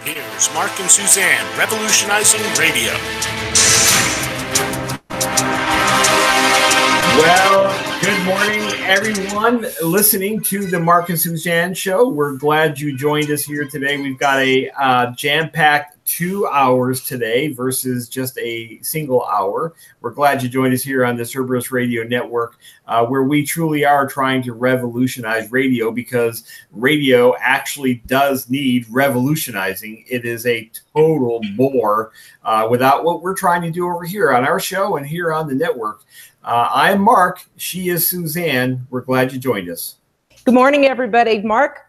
Here's Mark and Suzanne revolutionizing radio. Well, good morning, everyone listening to the Mark and Suzanne show. We're glad you joined us here today. We've got a jam-packed 2 hours today versus just a single hour. We're glad you joined us here on the Cerberus Radio Network, where we truly are trying to revolutionize radio, because radio actually does need revolutionizing. It is a total bore without what we're trying to do over here on our show and here on the network. I'm Mark. She is Suzanne. We're glad you joined us. Good morning, everybody. Mark,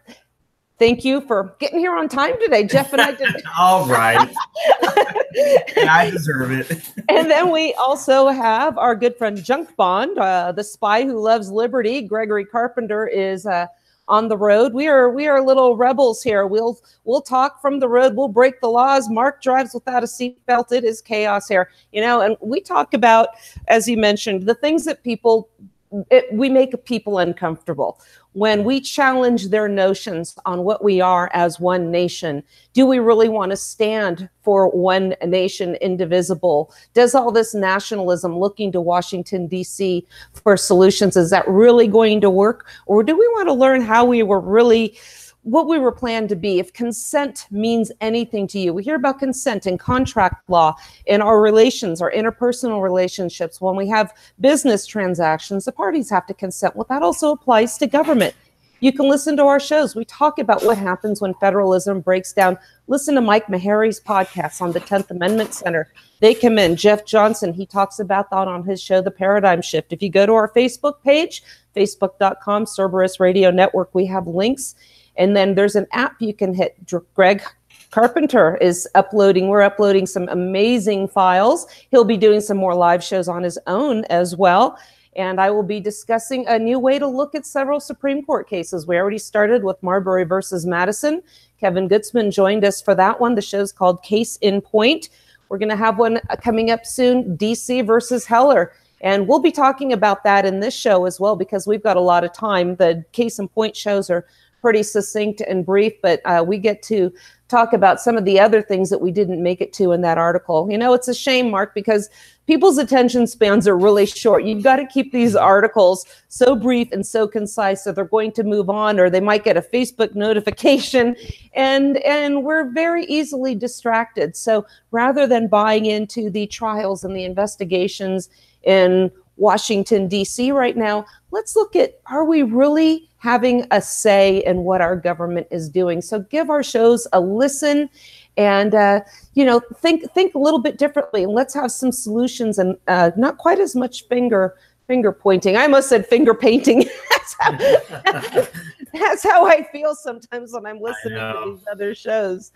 thank you for getting here on time today. Jeff and I did. All right. I deserve it. And then we also have our good friend Junk Bond, the spy who loves liberty. Gregory Carpenter is on the road. We are little rebels here. We'll talk from the road. We'll break the laws. Mark drives without a seatbelt. It is chaos here, and we talk about, as you mentioned, the things that we make people uncomfortable. When we challenge their notions on what we are as one nation, do we really want to stand for one nation indivisible? Does all this nationalism looking to Washington, D.C. for solutions, is that really going to work? Or do we want to learn what we were planned to be? If consent means anything to you, we hear about consent in contract law, in our relations, our interpersonal relationships. When we have business transactions, the parties have to consent. Well, that also applies to government. You can listen to our shows. We talk about what happens when federalism breaks down. Listen to Mike Meharry's podcast on the 10th Amendment Center. They come in. Jeff Johnson, he talks about that on his show, The Paradigm Shift. If you go to our Facebook page, facebook.com, Cerberus Radio Network, we have links. And then there's an app you can hit. Greg Carpenter is uploading. We're uploading some amazing files. He'll be doing some more live shows on his own as well. And I will be discussing a new way to look at several Supreme Court cases. We already started with Marbury versus Madison. Kevin Gutzman joined us for that one. The show's called Case in Point. We're going to have one coming up soon, DC versus Heller. And we'll be talking about that in this show as well, because we've got a lot of time. The Case in Point shows are pretty succinct and brief, but we get to talk about some of the other things that we didn't make it to in that article. It's a shame, Mark, because people's attention spans are really short. You've got to keep these articles so brief and so concise, so they're going to move on, or they might get a Facebook notification, and we're very easily distracted. So rather than buying into the trials and the investigations in Washington, D.C. right now, let's look at, are we really having a say in what our government is doing? So give our shows a listen and, think a little bit differently, and let's have some solutions and not quite as much finger pointing. I almost said finger painting. That's how I feel sometimes when I'm listening to these other shows.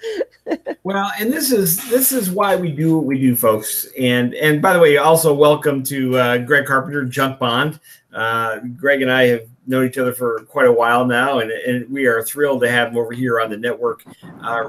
Well, and this is why we do what we do, folks. And by the way, also welcome to Greg Carpenter, Junk Bond. Greg and I have known each other for quite a while now, and we are thrilled to have him over here on the network,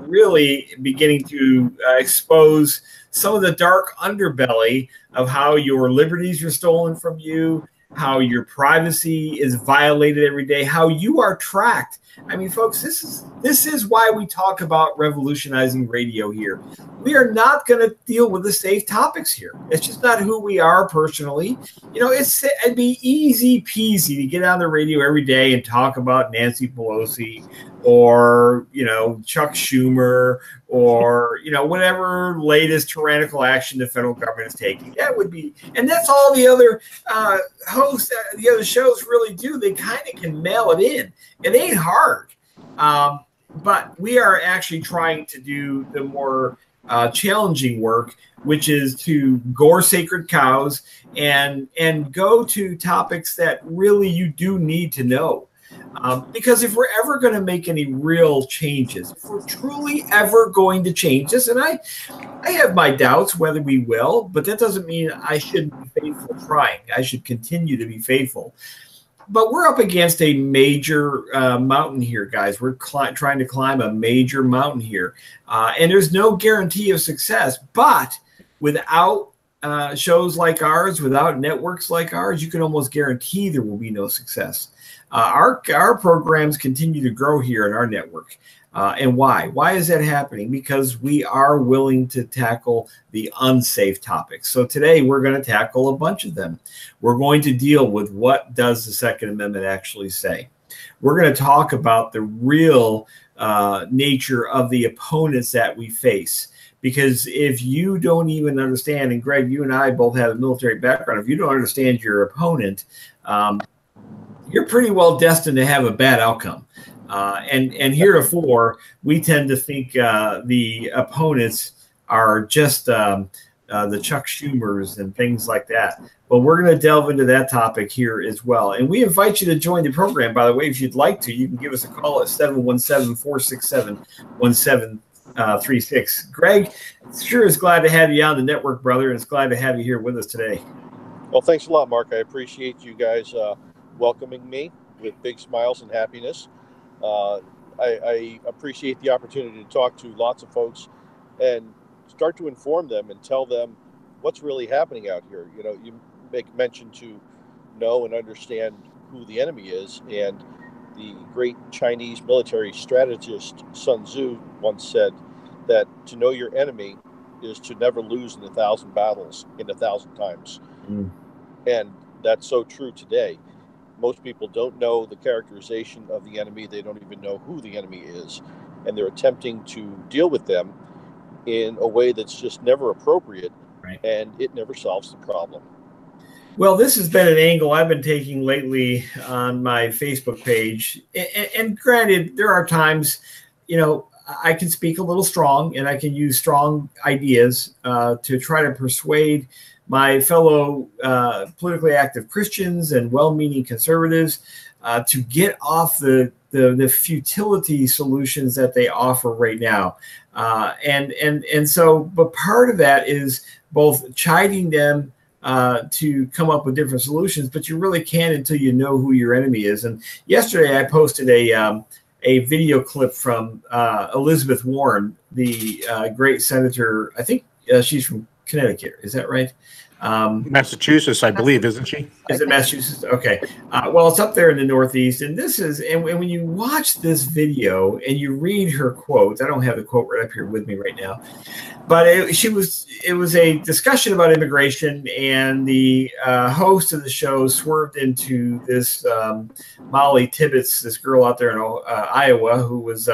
really beginning to expose some of the dark underbelly of how your liberties are stolen from you, how your privacy is violated every day, how you are tracked. I mean, folks, this is why we talk about revolutionizing radio here. We are not going to deal with the safe topics here. It's just not who we are personally. It'd be easy peasy to get on the radio every day and talk about Nancy Pelosi or, Chuck Schumer or, whatever latest tyrannical action the federal government is taking. That would be, and that's all the other hosts, the other shows really do. They kind of can mail it in. It ain't hard. But we are actually trying to do the more challenging work, which is to gore sacred cows and go to topics that really you do need to know. Because if we're ever going to make any real changes, if we're truly ever going to change this, and I have my doubts whether we will, but that doesn't mean I shouldn't be faithful trying. I should continue to be faithful. But we're up against a major mountain here, guys. We're trying to climb a major mountain here. And there's no guarantee of success. But without shows like ours, without networks like ours, you can almost guarantee there will be no success. Our programs continue to grow here in our network. And why? Why is that happening? Because we are willing to tackle the unsafe topics. So today we're going to tackle a bunch of them. We're going to deal with what does the Second Amendment actually say. We're going to talk about the real nature of the opponents that we face. Because if you don't even understand, and Greg, you and I both have a military background, if you don't understand your opponent, you're pretty well destined to have a bad outcome. And heretofore, we tend to think the opponents are just the Chuck Schumers and things like that. But we're going to delve into that topic here as well. And we invite you to join the program. By the way, if you'd like to, you can give us a call at 717-467-1736. Greg, sure is glad to have you on the network, brother, and it's glad to have you here with us today. Well, thanks a lot, Mark. I appreciate you guys welcoming me with big smiles and happiness. I appreciate the opportunity to talk to lots of folks and start to inform them and tell them what's really happening out here. You know, you make mention to know and understand who the enemy is, and the great Chinese military strategist Sun Tzu once said that to know your enemy is to never lose in 1,000 battles in 1,000 times. And that's so true today. Most people don't know the characterization of the enemy. They don't even know who the enemy is. And they're attempting to deal with them in a way that's just never appropriate. Right. And it never solves the problem. Well, this has been an angle I've been taking lately on my Facebook page. And granted, there are times, you know, I can speak a little strong and I can use strong ideas to try to persuade my fellow politically active Christians and well-meaning conservatives to get off the futility solutions that they offer right now. And so, but part of that is both chiding them to come up with different solutions, but you really can't until you know who your enemy is. And yesterday I posted a video clip from Elizabeth Warren, the great senator. I think she's from Connecticut. Is that right? Massachusetts, I believe, isn't she? Is it Massachusetts? Okay. Well, it's up there in the Northeast. And this is, and when you watch this video and you read her quote, I don't have the quote right up here with me right now, but it was a discussion about immigration, and the host of the show swerved into this Molly Tibbetts, this girl out there in Iowa who was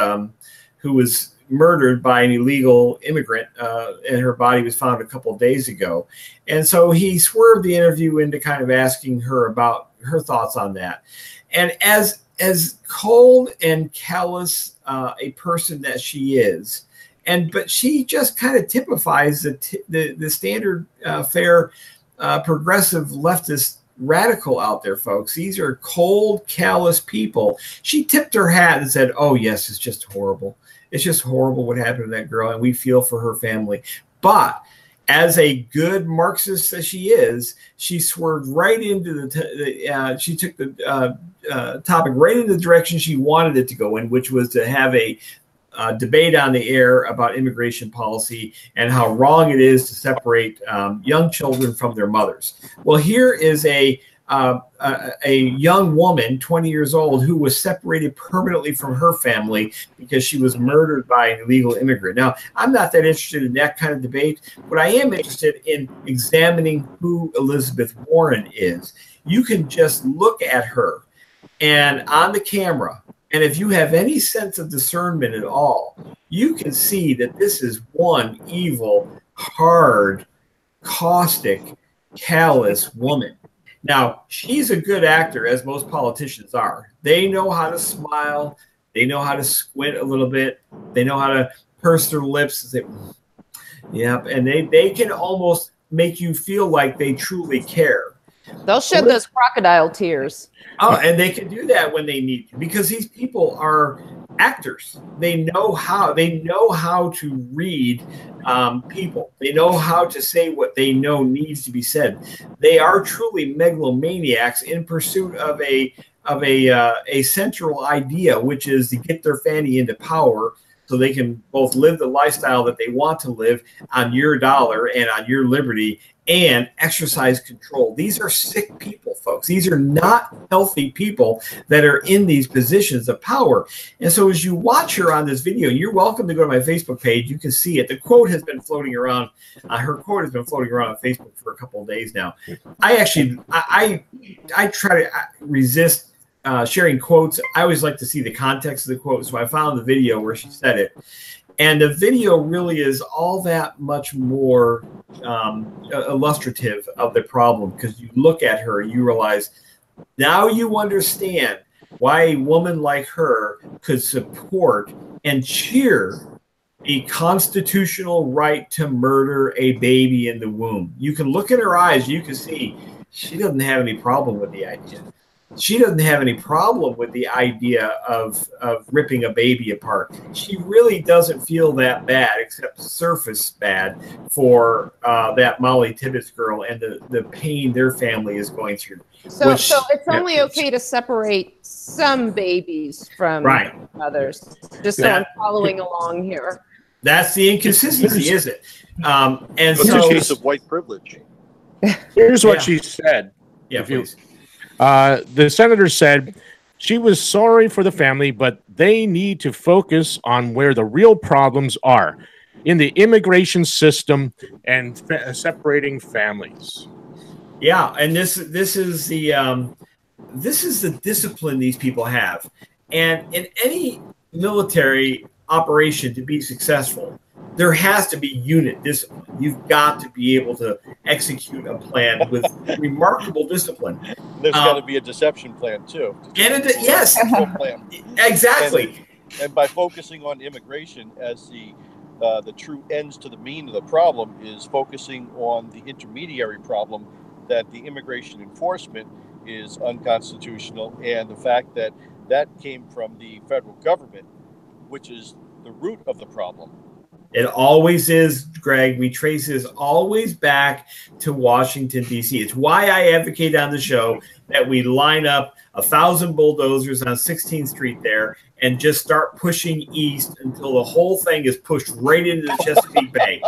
murdered by an illegal immigrant, and her body was found a couple of days ago. And so he swerved the interview into kind of asking her about her thoughts on that. And as cold and callous a person that she is, but she just kind of typifies the standard fare progressive leftist radical out there, folks. These are cold, callous people. She tipped her hat and said, "Oh yes, it's just horrible. It's just horrible what happened to that girl, and we feel for her family." But as a good Marxist as she is, she swerved right into she took the topic right in the direction she wanted it to go in, which was to have a debate on the air about immigration policy and how wrong it is to separate young children from their mothers. Well, here is a young woman, 20 years old, who was separated permanently from her family because she was murdered by an illegal immigrant. Now, I'm not that interested in that kind of debate, but I am interested in examining who Elizabeth Warren is. You can just look at her and on the camera, and if you have any sense of discernment at all, you can see that this is one evil, hard, caustic, callous woman. Now, she's a good actor, as most politicians are. They know how to smile. They know how to squint a little bit. They know how to purse their lips and say, "Yep," and they can almost make you feel like they truly care. They'll shed those crocodile tears. Oh, and they can do that when they need to, because these people are actors. They know how to read people. They know how to say what they know needs to be said. They are truly megalomaniacs in pursuit of a central idea, which is to get their family into power so they can both live the lifestyle that they want to live on your dollar and on your liberty and exercise control. These are sick people, folks. These are not healthy people that are in these positions of power. And so as you watch her on this video, you're welcome to go to my Facebook page. You can see it. The quote has been floating around. Her quote has been floating around on Facebook for a couple of days now. I try to resist sharing quotes. I always like to see the context of the quote. So I found the video where she said it. And the video really is all that much more illustrative of the problem, because you look at her, you realize now you understand why a woman like her could support and cheer a constitutional right to murder a baby in the womb. You can look in her eyes, you can see she doesn't have any problem with the idea. She doesn't have any problem with the idea of ripping a baby apart. She really doesn't feel that bad, except surface bad, for that Molly Tibbetts girl and the pain their family is going through. So it's only okay to separate some babies from others. Just so I'm following along here. That's the inconsistency, is it? And it's so, a case of white privilege. Here's what she said. Yeah, please. The senator said she was sorry for the family, but they need to focus on where the real problems are, in the immigration system and separating families. Yeah, and this is the discipline these people have, and in any military operation to be successful, there has to be unit discipline. You've got to be able to execute a plan with remarkable discipline. There's got to be a deception plan too. Yes, exactly. And by focusing on immigration as the true ends to the mean of the problem is focusing on the intermediary problem, that the immigration enforcement is unconstitutional, and the fact that that came from the federal government, which is the root of the problem. It always is, Greg. We trace this always back to Washington, D.C. It's why I advocate on the show that we line up 1,000 bulldozers on 16th Street there and just start pushing east until the whole thing is pushed right into the Chesapeake Bay.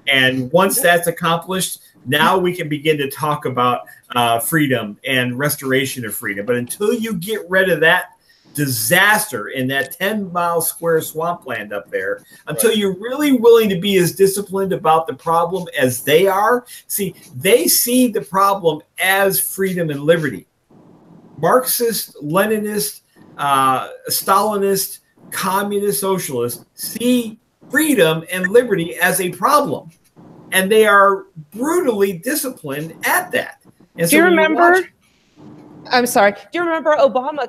And once that's accomplished, now we can begin to talk about freedom and restoration of freedom. But until you get rid of that disaster in that 10-mile square swampland up there, until you're really willing to be as disciplined about the problem as they are. See, they see the problem as freedom and liberty. Marxist, Leninist, Stalinist, communist, socialist see freedom and liberty as a problem, and they are brutally disciplined at that. And do you remember? I'm sorry. Do you remember Obama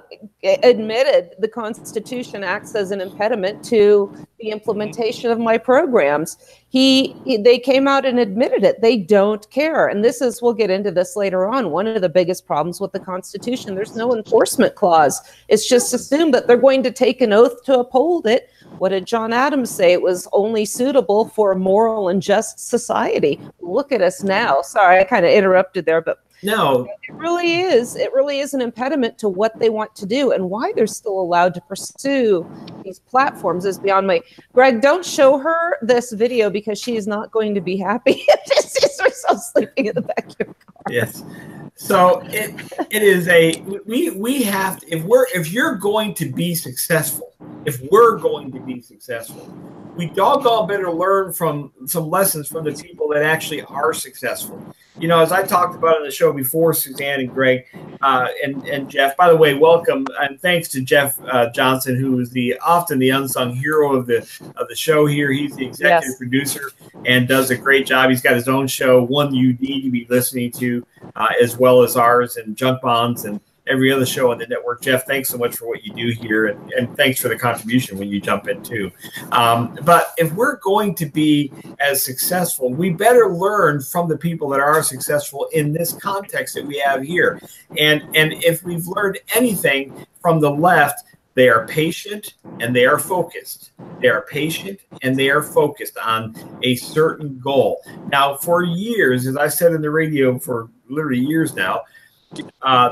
admitted the Constitution acts as an impediment to the implementation of my programs? They came out and admitted it. They don't care. And this is, we'll get into this later on, one of the biggest problems with the Constitution. There's no enforcement clause. It's just assumed that they're going to take an oath to uphold it. What did John Adams say? It was only suitable for a moral and just society. Look at us now. Sorry, I kind of interrupted there, but no, it really is. It really is an impediment to what they want to do, and why they're still allowed to pursue these platforms is beyond me. Greg, don't show her this video because she is not going to be happy. She's herself sleeping in the back of your car. Yes. So it is we have to, if you're going to be successful, we doggone better learn from some lessons from the people that actually are successful. You know, as I talked about on the show before, Suzanne and Greg and Jeff. By the way, welcome and thanks to Jeff Johnson, who is often the unsung hero of the show here. He's the executive producer and does a great job. He's got his own show, one you need to be listening to, as well as ours and Junk Bonds and every other show on the network. Jeff, thanks so much for what you do here, and thanks for the contribution when you jump in too. But if we're going to be as successful, we better learn from the people that are successful in this context that we have here. And if we've learned anything from the left, they are patient and they are focused. They are patient and they are focused on a certain goal. Now, for years, as I said in the radio for literally years now,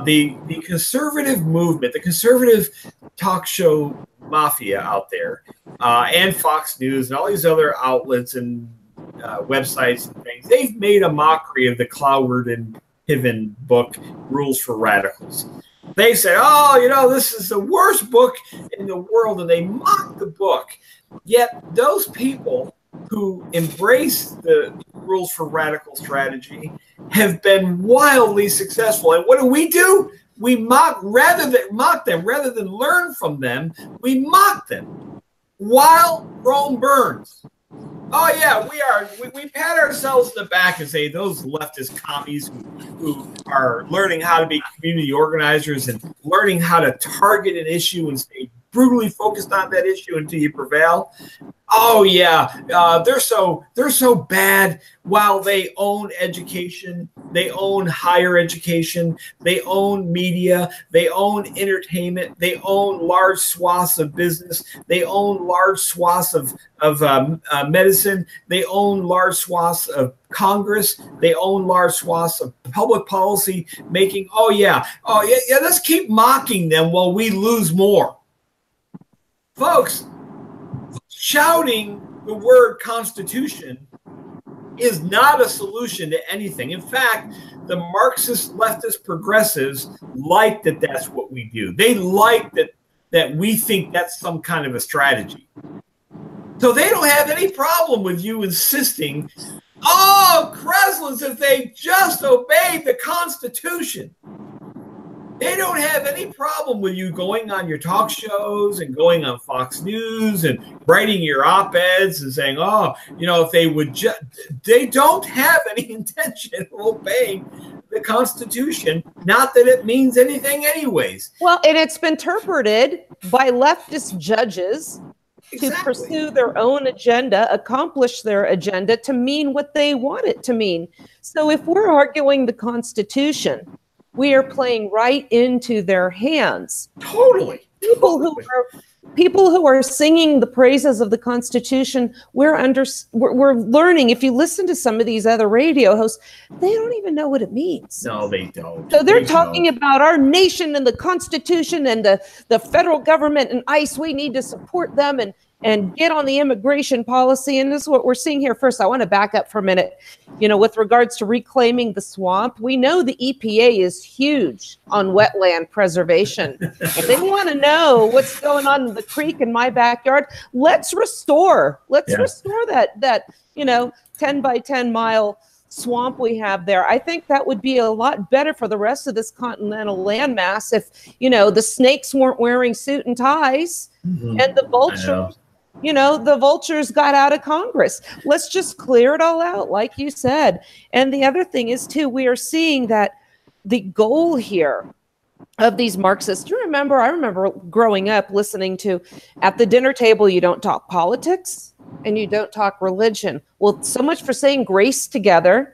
the conservative movement, the conservative talk show mafia out there and Fox News and all these other outlets and websites and things, they've made a mockery of the Cloward and Piven book, Rules for Radicals. They say, oh, you know, this is the worst book in the world, and they mock the book. Yet those people who embrace the Rules for Radical strategy have been wildly successful. And what do? We mock them rather than learn from them. We mock them while Rome burns. Oh yeah, we pat ourselves in the back and say those leftist commies who are learning how to be community organizers and learning how to target an issue and stay brutally focused on that issue until you prevail. Oh yeah, they're so bad. While they own education, they own higher education, they own media, they own entertainment, they own large swaths of business, they own large swaths of medicine, they own large swaths of Congress, they own large swaths of public policy making. Oh yeah. Let's keep mocking them while we lose more. Folks, shouting the word Constitution is not a solution to anything. In fact, the Marxist, leftist, progressives like that that's what we do. They like that we think that's some kind of a strategy. So they don't have any problem with you insisting, oh, Kreslins, if they just obeyed the Constitution. They don't have any problem with you going on your talk shows and going on Fox News and writing your op-eds and saying, oh, you know, if they would just, they don't have any intention of obeying the Constitution. Not that it means anything anyways. Well, and it's been interpreted by leftist judges to pursue their own agenda, accomplish their agenda to mean what they want it to mean. So if we're arguing the Constitution, we are playing right into their hands. Totally. People who are singing the praises of the Constitution, we're learning. If you listen to some of these other radio hosts, they don't even know what it means. No, they don't. So they're talking about our nation and the Constitution and the federal government and ICE. We need to support them and get on the immigration policy. And this is what we're seeing here. First, I want to back up for a minute. You know, with regards to reclaiming the swamp, we know the EPA is huge on wetland preservation. If they want to know what's going on in the creek in my backyard, let's restore that, you know, 10 by 10 mile swamp we have there. I think that would be a lot better for the rest of this continental landmass if, you know, the snakes weren't wearing suit and ties and the vultures. You know, the vultures got out of Congress. Let's just clear it all out, like you said. And the other thing is, too, we are seeing that the goal here of these Marxists, do you remember? I remember growing up listening to, at the dinner table, you don't talk politics and you don't talk religion. Well, so much for saying grace together,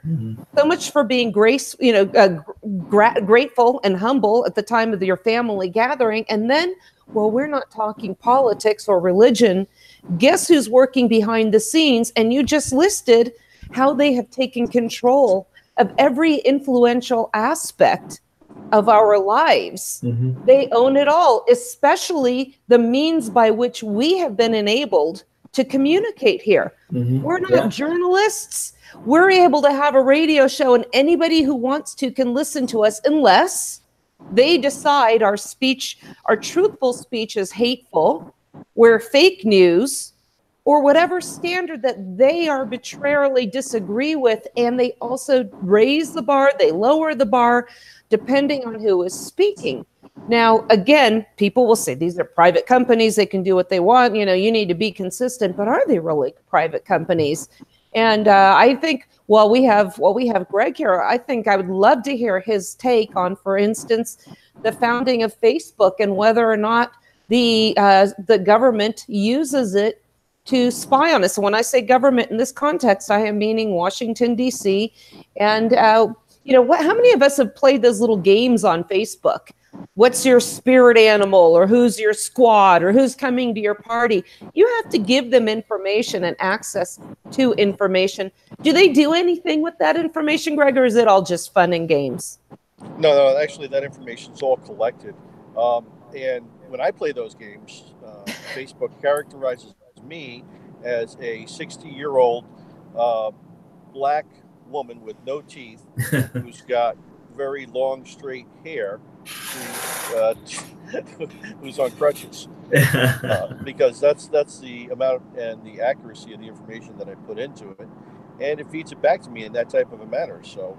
so much for being grateful and humble at the time of your family gathering. And then, well, we're not talking politics or religion. Guess who's working behind the scenes? And you just listed how they have taken control of every influential aspect of our lives. They own it all, especially the means by which we have been enabled to communicate here. We're not journalists. We're able to have a radio show, and anybody who wants to can listen to us unless they decide our speech, our truthful speech is hateful, we're fake news, or whatever standard that they arbitrarily disagree with. And they also raise the bar, they lower the bar, depending on who is speaking. Now, again, people will say these are private companies, they can do what they want. You know, you need to be consistent, but are they really private companies? And I think while we have Greg here, I think I would love to hear his take on, for instance, the founding of Facebook and whether or not the government uses it to spy on us. And when I say government in this context, I am meaning Washington, D.C. And, you know, how many of us have played those little games on Facebook? What's your spirit animal, or who's your squad, or who's coming to your party? You have to give them information and access to information. Do they do anything with that information, Greg, or is it all just fun and games? No, actually that information is all collected. And when I play those games, Facebook characterizes me as a 60-year-old black woman with no teeth who's got very long, straight hair, who's on crutches. Because that's the amount and the accuracy of the information that I put into it, and it feeds it back to me in that type of a manner. So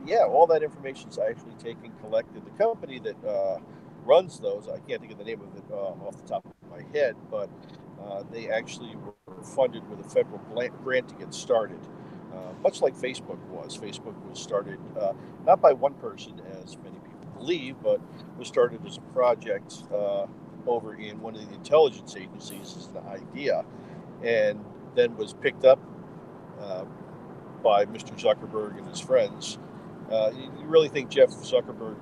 yeah, all that information is actually taken, collected. The company that runs those, I can't think of the name of it off the top of my head, but they actually were funded with a federal grant to get started, much like Facebook was. Facebook was started not by one person, as many people believe, but was started as a project over in one of the intelligence agencies as an idea, and then was picked up by Mr. Zuckerberg and his friends. You really think Jeff Zuckerberg,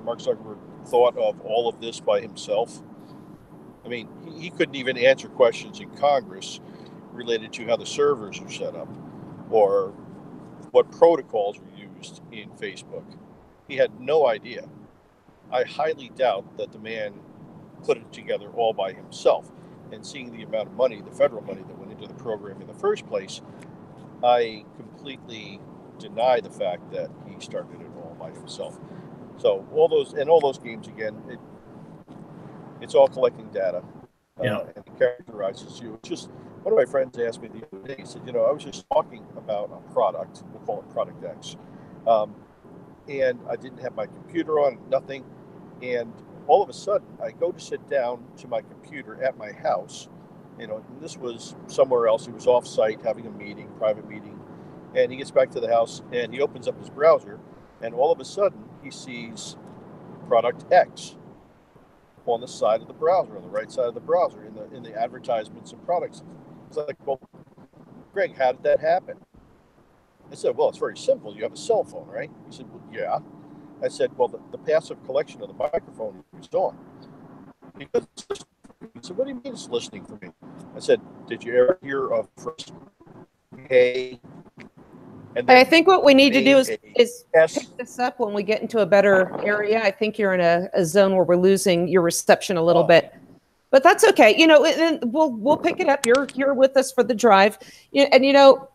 Mark Zuckerberg, thought of all of this by himself? I mean, he couldn't even answer questions in Congress related to how the servers are set up or what protocols were used in Facebook. He had no idea. I highly doubt that the man put it together all by himself. And seeing the amount of money, the federal money that went into the program in the first place, I completely deny the fact that he started it all by himself. So all those games, again, it's all collecting data, and it characterizes you. It's just, one of my friends asked me the other day, he said, I was just talking about a product, we'll call it Product X, and I didn't have my computer on, nothing, and all of a sudden, I go to sit down to my computer at my house, and this was somewhere else. He was off-site having a meeting, private meeting, and he gets back to the house, and he opens up his browser, and all of a sudden, he sees Product X on the side of the browser, on the right side of the browser, in the advertisements and products. It's like, well, Greg, how did that happen? I said, well, it's very simple. You have a cell phone, right? He said, well, yeah. I said, well, the passive collection of the microphone is on. He said, what do you mean it's listening for me? I said, did you ever hear of first A? And I think what we need to do is S. pick this up when we get into a better area. I think you're in a zone where we're losing your reception a little bit, but that's okay. And we'll pick it up. You're with us for the drive, and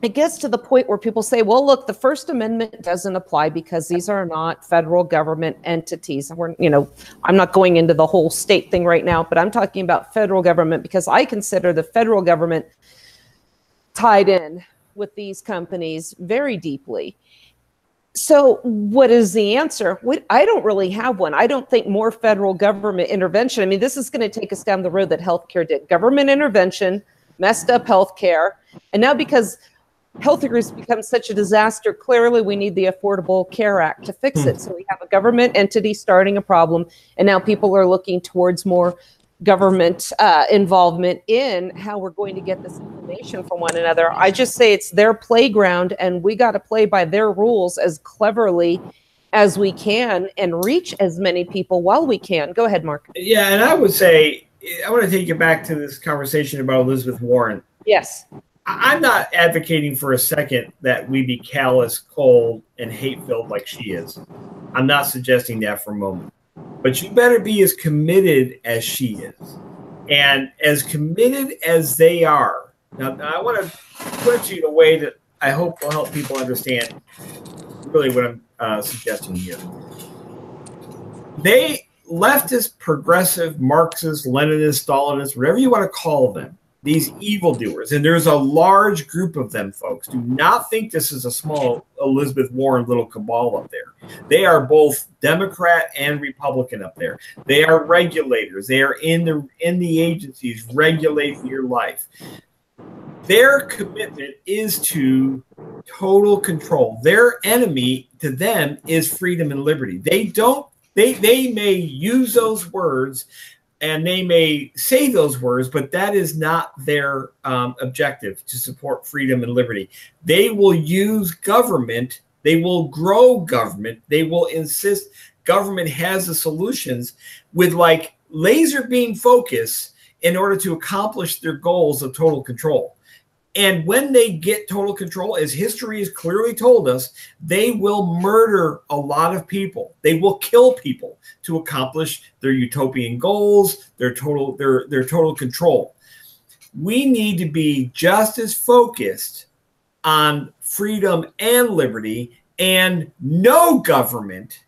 it gets to the point where people say, well, look, the First Amendment doesn't apply because these are not federal government entities. I'm not going into the whole state thing right now, but I'm talking about federal government because I consider the federal government tied in with these companies very deeply. So what is the answer? I don't really have one. I don't think more federal government intervention. I mean, this is going to take us down the road that healthcare did. Government intervention messed up healthcare. And now because healthcare has become such a disaster, clearly we need the Affordable Care Act to fix it. So we have a government entity starting a problem, and now people are looking towards more government involvement in how we're going to get this information from one another. I just say it's their playground, and we got to play by their rules as cleverly as we can and reach as many people while we can. Go ahead, Mark. Yeah, and I would say, I want to take you back to this conversation about Elizabeth Warren. Yes. I'm not advocating for a second that we be callous, cold, and hate-filled like she is. I'm not suggesting that for a moment. But you better be as committed as she is. And as committed as they are. Now I want to put you in a way that I hope will help people understand really what I'm suggesting here. They, leftist, progressive, Marxist, Leninist, Stalinist, whatever you want to call them, these evildoers, and there's a large group of them, folks. Do not think this is a small Elizabeth Warren little cabal up there. They are both Democrat and Republican up there. They are regulators. They are in the agencies regulating your life. Their commitment is to total control. Their enemy to them is freedom and liberty. They may use those words and they may say those words, but that is not their objective, to support freedom and liberty. They will use government. They will grow government. They will insist government has the solutions with like laser beam focus in order to accomplish their goals of total control. And when they get total control, as history has clearly told us, they will murder a lot of people. They will kill people to accomplish their utopian goals, their total control. we need to be just as focused on freedom and liberty and no government,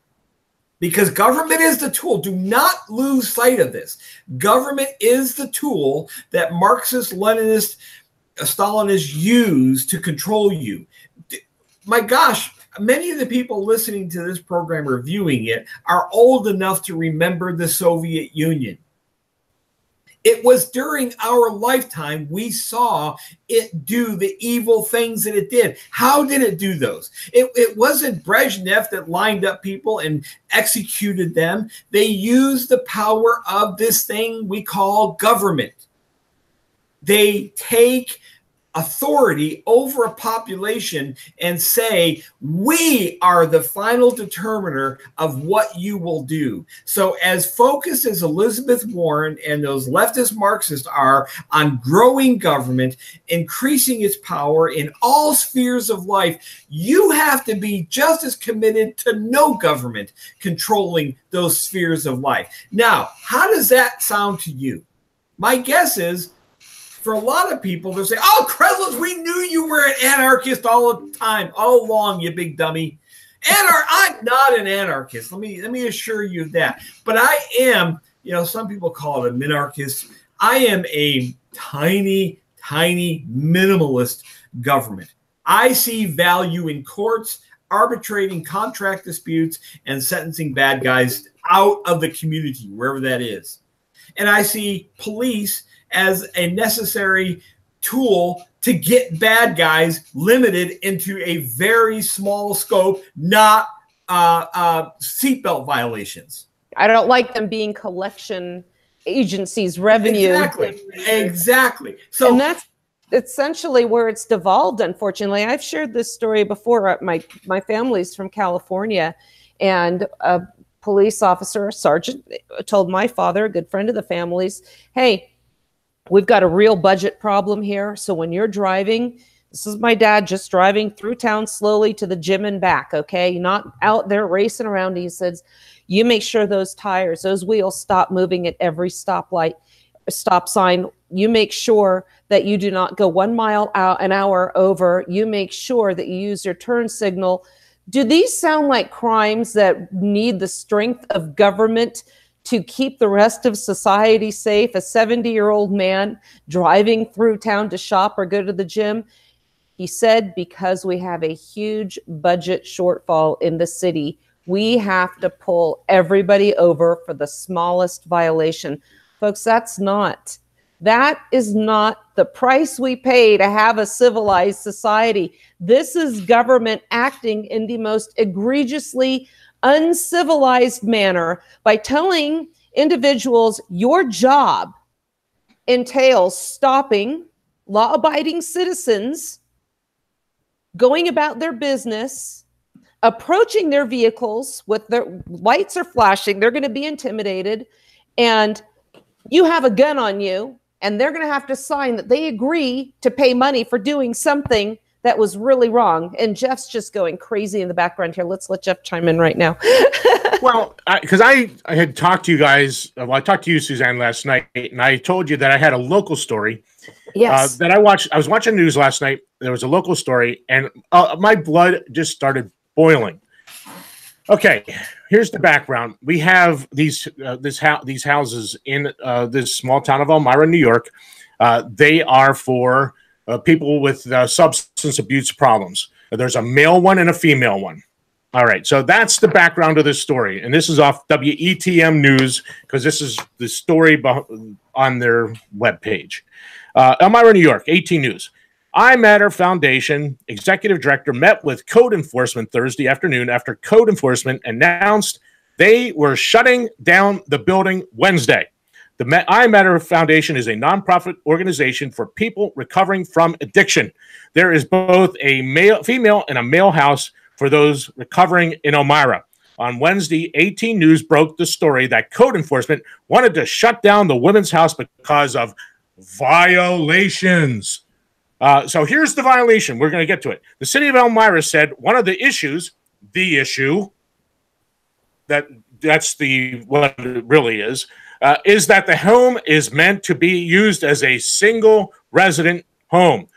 because government is the tool. Do not lose sight of this. Government is the tool that Marxist, Leninist, Stalinists use to control you. My gosh, many of the people listening to this program or viewing it are old enough to remember the Soviet Union. It was during our lifetime we saw it do the evil things that it did. How did it do those? It wasn't Brezhnev that lined up people and executed them. They used the power of this thing we call government. They take authority over a population and say, we are the final determiner of what you will do. So as focused as Elizabeth Warren and those leftist Marxists are on growing government, increasing its power in all spheres of life, you have to be just as committed to no government controlling those spheres of life. Now, how does that sound to you? My guess is, for a lot of people, they'll say, oh, Kreslitz, we knew you were an anarchist all the time, all along, you big dummy. I'm not an anarchist. Let me assure you of that. But I am, some people call it a minarchist. I am a tiny, tiny minimalist government. I see value in courts, arbitrating contract disputes, and sentencing bad guys out of the community, wherever that is. And I see police as a necessary tool to get bad guys limited into a very small scope, not seatbelt violations. I don't like them being collection agencies, revenue. Exactly. So, and that's essentially where it's devolved, unfortunately. I've shared this story before. My family's from California, and a police officer, a sergeant, told my father, a good friend of the family's, hey, we've got a real budget problem here. So when you're driving, this is my dad just driving through town slowly to the gym and back, okay? Not out there racing around. He says, you make sure those tires, those wheels stop moving at every stoplight, stop sign. You make sure that you do not go 1 mile an hour over. You make sure that you use your turn signal. Do these sound like crimes that need the strength of government to keep the rest of society safe? A 70-year-old man driving through town to shop or go to the gym. He said, because we have a huge budget shortfall in the city, we have to pull everybody over for the smallest violation. Folks, that is not the price we pay to have a civilized society. This is government acting in the most egregiously uncivilized manner by telling individuals your job entails stopping law-abiding citizens, going about their business, approaching their vehicles with their lights are flashing, they're going to be intimidated, and you have a gun on you, and they're going to have to sign that they agree to pay money for doing something that was really wrong. And Jeff's just going crazy in the background here. Let's let Jeff chime in right now. Well, because I had talked to you guys, well, I talked to you, Suzanne, last night, and I told you that I had a local story. Yes. That I watched. I was watching news last night. There was a local story, and my blood just started boiling. Okay, here's the background. We have these houses in this small town of Elmira, New York. They are for people with substance abuse problems. There's a male one and a female one. All right, so that's the background of this story, and this is off WETM News because this is the story on their webpage. Elmira, New York, 18 News. iMatter Foundation executive director met with code enforcement Thursday afternoon after code enforcement announced they were shutting down the building Wednesday. The iMatter Foundation is a nonprofit organization for people recovering from addiction. There is both a female and a male house for those recovering in Elmira. On Wednesday, 18 News broke the story that code enforcement wanted to shut down the women's house because of violations. So here's the violation. We're going to get to it. The city of Elmira said one of the issues, that's what it really is, is that the home is meant to be used as a single resident home,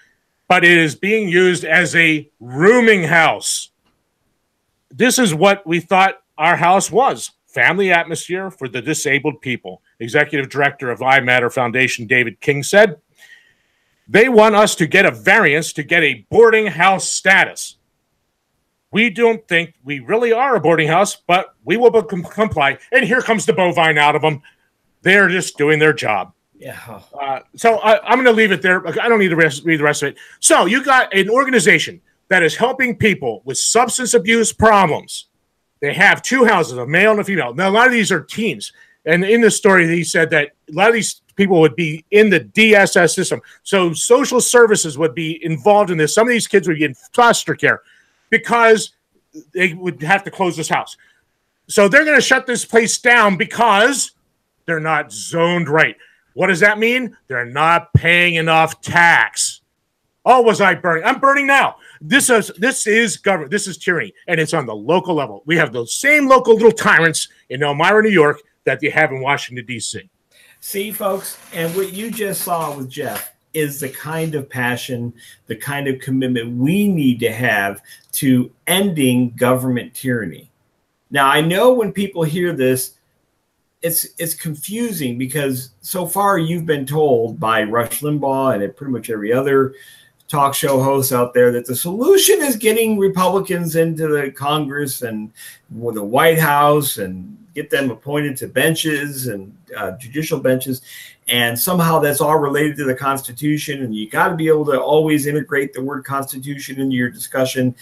but it is being used as a rooming house. This is what we thought our house was. Family atmosphere for the disabled people. Executive Director of I Matter Foundation, David King, said, they want us to get a variance to get a boarding house status. We don't think we really are a boarding house, but we will comply. And here comes the bovine out of them. They're just doing their job. Yeah. So I'm going to leave it there. I don't need to read the rest of it. So you got an organization that is helping people with substance abuse problems. They have two houses, a male and a female. Now, a lot of these are teens. And in the story, he said that a lot of these people would be in the DSS system. So social services would be involved in this. Some of these kids would be in foster care because they would have to close this house. So they're going to shut this place down because they're not zoned right. What does that mean? They're not paying enough tax. Oh, was I burning? I'm burning now. This is government. This is tyranny, and it's on the local level. We have those same local little tyrants in Elmira, New York, that you have in Washington, D.C. See, folks, and what you just saw with Jeff is the kind of passion, the kind of commitment we need to have to ending government tyranny. Now, I know when people hear this, it's confusing because so far you've been told by Rush Limbaugh and pretty much every other talk show hosts out there that the solution is getting Republicans into the Congress and the White House and get them appointed to benches and judicial benches. And somehow that's all related to the Constitution. And you got to be able to always integrate the word Constitution into your discussion.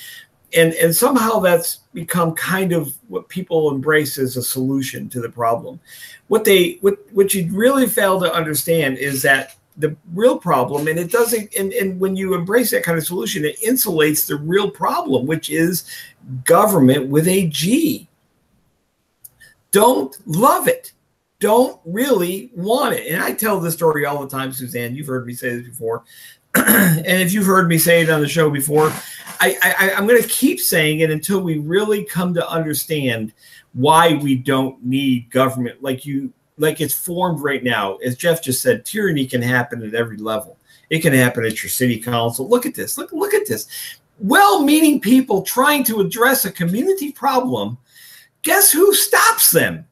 And somehow that's become kind of what people embrace as a solution to the problem. What you really fail to understand is that the real problem, and it doesn't, and when you embrace that kind of solution, it insulates the real problem, which is government with a G. Don't love it. Don't really want it. And I tell this story all the time, Suzanne. You've heard me say this before. And if you've heard me say it on the show before, I'm going to keep saying it until we really come to understand why we don't need government like it's formed right now. As Jeff just said, tyranny can happen at every level. It can happen at your city council. Look at this. Look at this. Well-meaning people trying to address a community problem. Guess who stops them?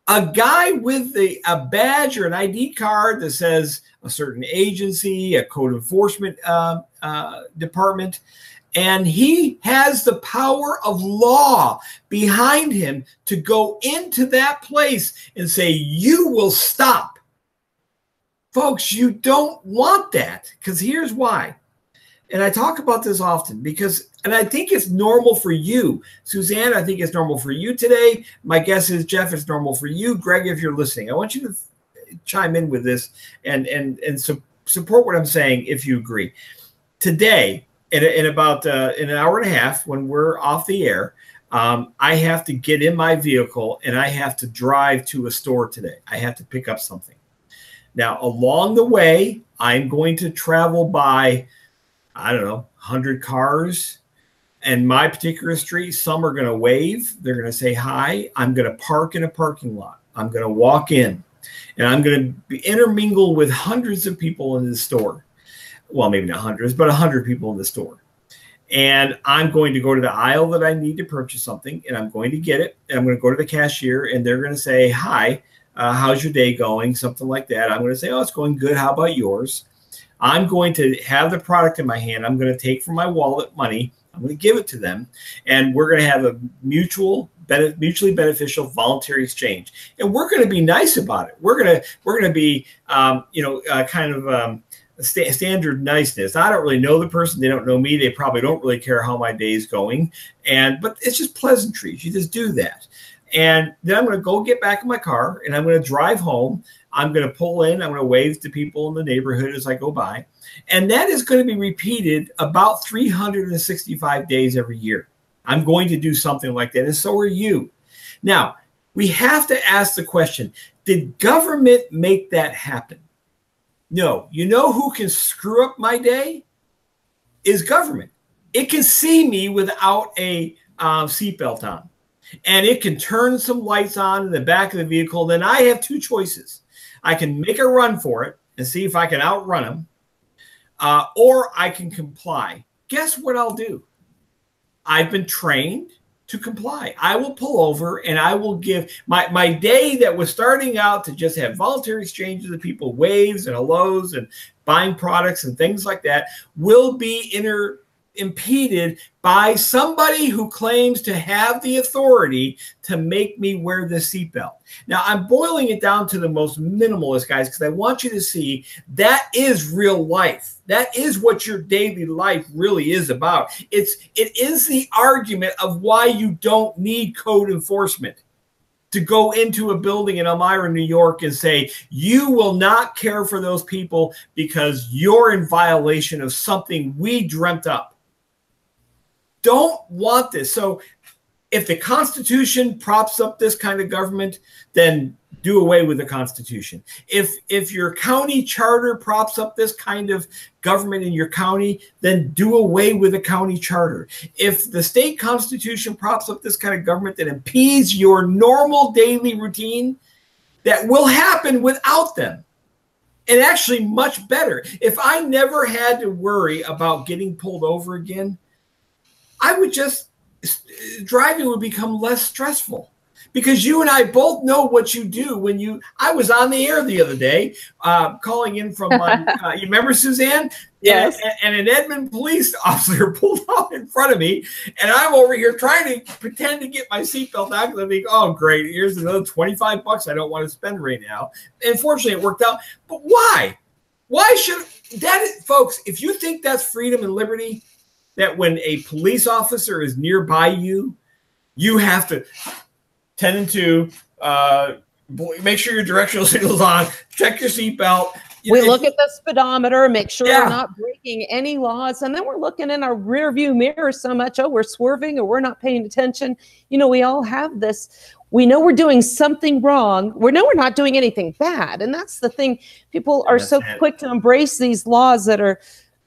A guy with a badge or an ID card that says a certain agency, a code enforcement department, and he has the power of law behind him to go into that place and say, you will stop. Folks, you don't want that, because here's why. And I talk about this often because, and I think it's normal for you. Suzanne, I think it's normal for you today. My guess is, Jeff, it's normal for you. Greg, if you're listening, I want you to chime in with this and support what I'm saying if you agree. Today, in about in an hour and a half, when we're off the air, I have to get in my vehicle and I have to drive to a store today. I have to pick up something. Now, along the way, I'm going to travel by, I don't know, 100 cars. And my particular street, some are going to wave. They're going to say hi. I'm going to park in a parking lot. I'm going to walk in. And I'm going to intermingle with hundreds of people in the store. Well, maybe not hundreds, but 100 people in the store. And I'm going to go to the aisle that I need to purchase something, and I'm going to get it. And I'm going to go to the cashier, and they're going to say, hi, how's your day going? Something like that. I'm going to say, oh, it's going good. How about yours? I'm going to have the product in my hand. I'm going to take from my wallet money. I'm going to give it to them. And we're going to have a mutually beneficial voluntary exchange. And we're going to be nice about it. We're going to be, standard niceness. I don't really know the person. They don't know me. They probably don't really care how my day is going. But it's just pleasantries. You just do that. And then I'm going to go get back in my car and I'm going to drive home. I'm going to pull in. I'm going to wave to people in the neighborhood as I go by. And that is going to be repeated about 365 days every year. I'm going to do something like that. And so are you. Now, we have to ask the question, did government make that happen? No. You know who can screw up my day? Is government. It can see me without a seatbelt on. And it can turn some lights on in the back of the vehicle. Then I have two choices. I can make a run for it and see if I can outrun them, or I can comply. Guess what I'll do? I've been trained to comply. I will pull over and I will give my day that was starting out to just have voluntary exchanges of people, waves and hellos and buying products and things like that, will be impeded by somebody who claims to have the authority to make me wear the seatbelt. Now, I'm boiling it down to the most minimalist, guys, because I want you to see that is real life. That is what your daily life really is about. It is the argument of why you don't need code enforcement to go into a building in Elmira, New York, and say, you will not care for those people because you're in violation of something we dreamt up. Don't want this. So if the Constitution props up this kind of government, then do away with the Constitution. If your county charter props up this kind of government in your county, then do away with the county charter. If the state constitution props up this kind of government that impedes your normal daily routine, that will happen without them. And actually much better. If I never had to worry about getting pulled over again, I would just, driving would become less stressful, because you and I both know what you do when you, I was on the air the other day calling in from, you remember Suzanne? Yes. And an Edmond police officer pulled out in front of me, and I'm over here trying to pretend to get my seatbelt on because I think, oh, great, here's another $25 I don't want to spend right now. And fortunately, it worked out. But why? Why should that, folks, if you think that's freedom and liberty, that when a police officer is nearby you, you have to 10 and 2, make sure your directional signal's on, check your seatbelt. We look at the speedometer, make sure we're not breaking any laws. And then we're looking in our rear view mirror so much, oh, we're swerving or we're not paying attention. You know, we all have this. We know we're doing something wrong. We know we're not doing anything bad. And that's the thing. People are so quick to embrace these laws that are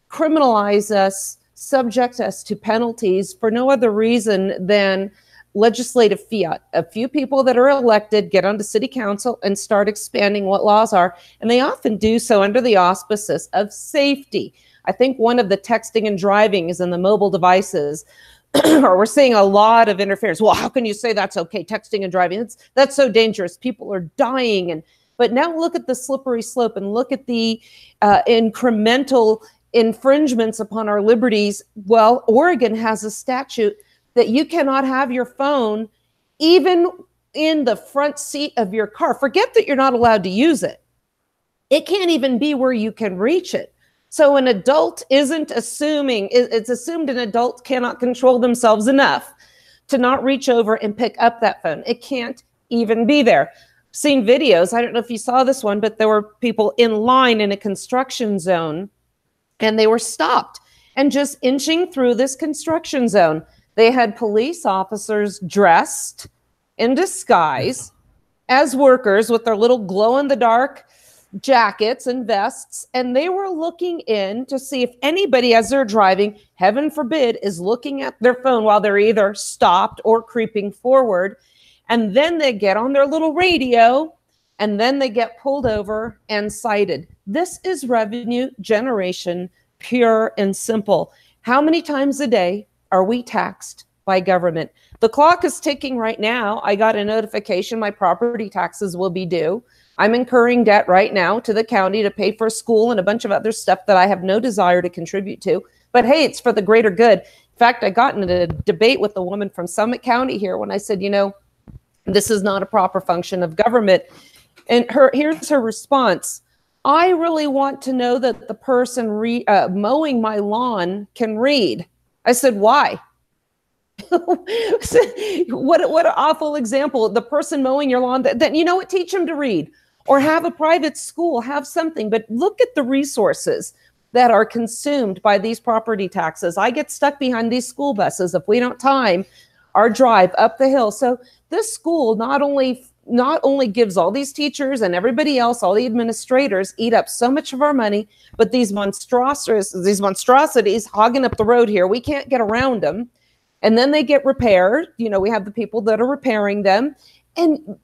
criminalize us, subject us to penalties for no other reason than legislative fiat. A few people that are elected get onto city council and start expanding what laws are, and they often do so under the auspices of safety. I think one of the texting and driving is in the mobile devices, or we're seeing a lot of interference. Well, how can you say that's okay, texting and driving? That's so dangerous. People are dying. But now look at the slippery slope and look at the incremental infringements upon our liberties. Well, Oregon has a statute that you cannot have your phone even in the front seat of your car. Forget that you're not allowed to use it. It can't even be where you can reach it. So an adult isn't assuming, it's assumed an adult cannot control themselves enough to not reach over and pick up that phone. It can't even be there. Seen videos, I don't know if you saw this one, but there were people in line in a construction zone, and they were stopped and just inching through this construction zone. They had police officers dressed in disguise as workers with their little glow-in-the-dark jackets and vests, and they were looking in to see if anybody, as they're driving, heaven forbid, is looking at their phone while they're either stopped or creeping forward. And then they get on their little radio, and then they get pulled over and cited. This is revenue generation, pure and simple. How many times a day are we taxed by government? The clock is ticking right now. I got a notification my property taxes will be due. I'm incurring debt right now to the county to pay for a school and a bunch of other stuff that I have no desire to contribute to. But hey, it's for the greater good. In fact, I got into a debate with a woman from Summit County here when I said, you know, this is not a proper function of government. And here's her response. I really want to know that the person mowing my lawn can read. I said, why? What an awful example. The person mowing your lawn, then you know what, teach them to read or have a private school, have something. But look at the resources that are consumed by these property taxes. I get stuck behind these school buses if we don't time our drive up the hill. So this school not only gives all these teachers and everybody else, all the administrators, eat up so much of our money, but these monstrosities hogging up the road here, we can't get around them. And then they get repaired. You know, we have the people that are repairing them. And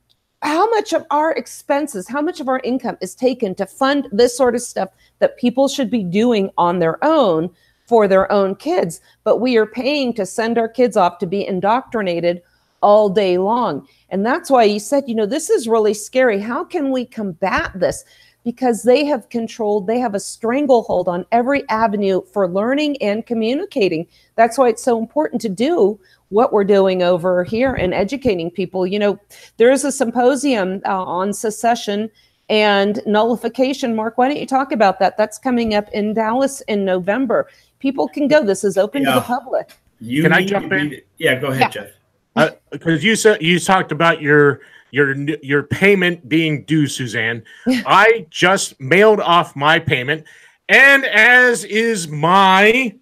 how much of our expenses, how much of our income is taken to fund this sort of stuff that people should be doing on their own for their own kids, but we are paying to send our kids off to be indoctrinated all day long. And that's why he said, you know, this is really scary. How can we combat this? Because they have controlled, they have a stranglehold on every avenue for learning and communicating. That's why it's so important to do what we're doing over here and educating people. You know, there is a symposium on secession and nullification. Mark, why don't you talk about that? That's coming up in Dallas in November. People can go. This is open to the public. Can I jump in? Yeah, go ahead, Jeff. Because you talked about your payment being due, Suzanne. I just mailed off my payment, and as is my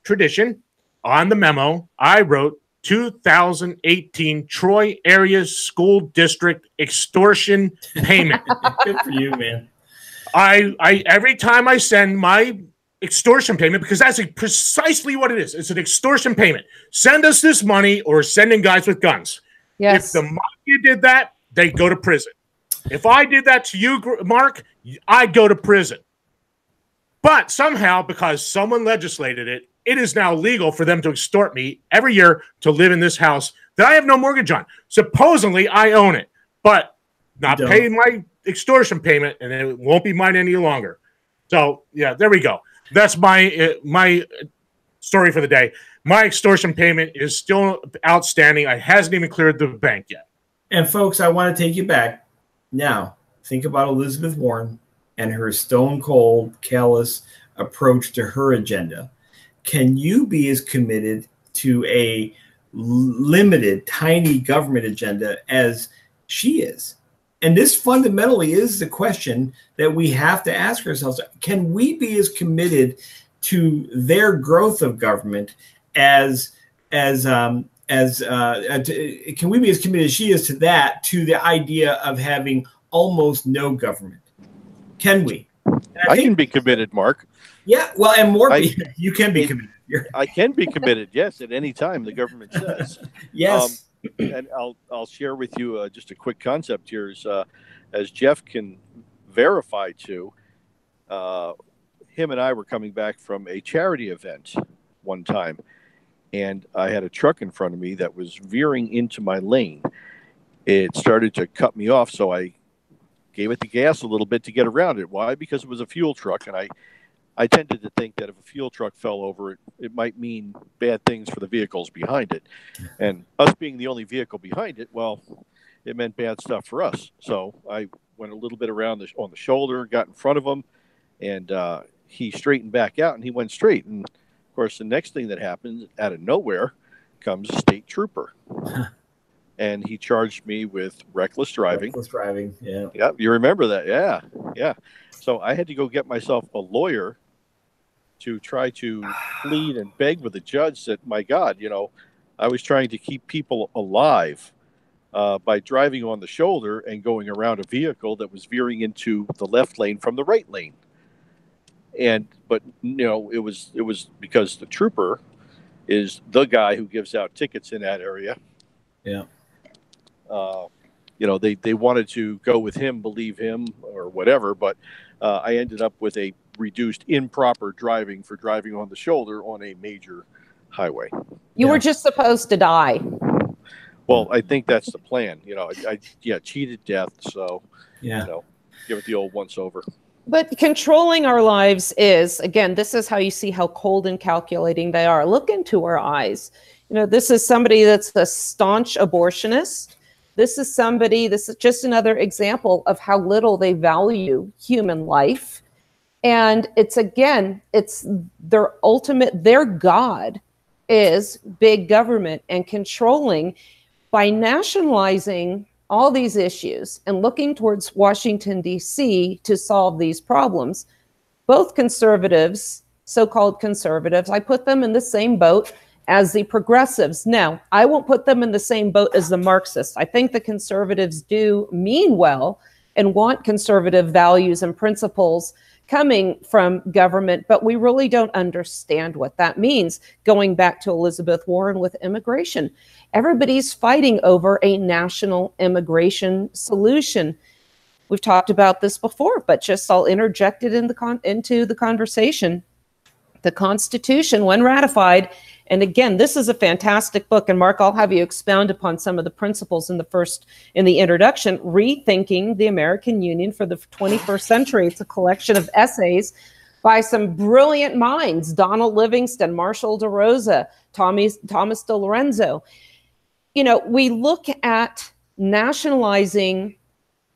tradition, on the memo I wrote 2018 Troy Area School District extortion payment. Good for you, man. I every time I send my extortion payment, because that's precisely what it is. It's an extortion payment. Send us this money or send in guys with guns. Yes. If the mafia did that, they go to prison. If I did that to you, Mark, I'd go to prison. But somehow, because someone legislated it, it is now legal for them to extort me every year to live in this house that I have no mortgage on. Supposedly, I own it, but not paying my extortion payment, and it won't be mine any longer. So, yeah, there we go. That's my story for the day. My extortion payment is still outstanding. It hasn't even cleared the bank yet. And folks, I want to take you back. Now, think about Elizabeth Warren and her stone cold, callous approach to her agenda. Can you be as committed to a limited, tiny government agenda as she is? And this fundamentally is the question that we have to ask ourselves. Can we be as committed to their growth of government can we be as committed as she is to that, to the idea of having almost no government? Can we? I can be committed, Mark. Yeah, well, and more, you can be committed. I can be committed, yes, at any time the government says. Yes. And I'll share with you just a quick concept here. As Jeff can verify too, him and I were coming back from a charity event one time, and I had a truck in front of me that was veering into my lane. It started to cut me off, so I gave it the gas a little bit to get around it. Why? Because it was a fuel truck, and I tended to think that if a fuel truck fell over, it might mean bad things for the vehicles behind it. And us being the only vehicle behind it, well, it meant bad stuff for us. So I went a little bit around on the shoulder, got in front of him, and he straightened back out, and he went straight. And, of course, the next thing that happens, out of nowhere, comes a state trooper. And he charged me with reckless driving. Reckless driving, yeah. Yeah, you remember that, yeah, yeah. So I had to go get myself a lawyer to try to plead and beg with the judge that, my God, you know, I was trying to keep people alive by driving on the shoulder and going around a vehicle that was veering into the left lane from the right lane. But you know, it was because the trooper is the guy who gives out tickets in that area. Yeah. You know, they wanted to go with him, believe him, or whatever, but I ended up with a reduced improper driving for driving on the shoulder on a major highway. You were just supposed to die. Well, I think that's the plan. You know, I cheated death, so yeah, you know, give it the old once over. But controlling our lives is, again, this is how you see how cold and calculating they are. Look into our eyes. You know, this is somebody that's a staunch abortionist. This is just another example of how little they value human life. And it's their God is big government and controlling. By nationalizing all these issues and looking towards Washington, D.C. to solve these problems, both conservatives, so-called conservatives, I put them in the same boat as the progressives. Now, I won't put them in the same boat as the Marxists. I think the conservatives do mean well, and want conservative values and principles coming from government, but we really don't understand what that means. Going back to Elizabeth Warren with immigration, everybody's fighting over a national immigration solution. We've talked about this before, but just I'll interject it into the conversation. The Constitution, when ratified, and again, this is a fantastic book, and Mark, I'll have you expound upon some of the principles in the introduction, Rethinking the American Union for the 21st Century. It's a collection of essays by some brilliant minds, Donald Livingston, Marshall DeRosa, Thomas DiLorenzo. You know, we look at nationalizing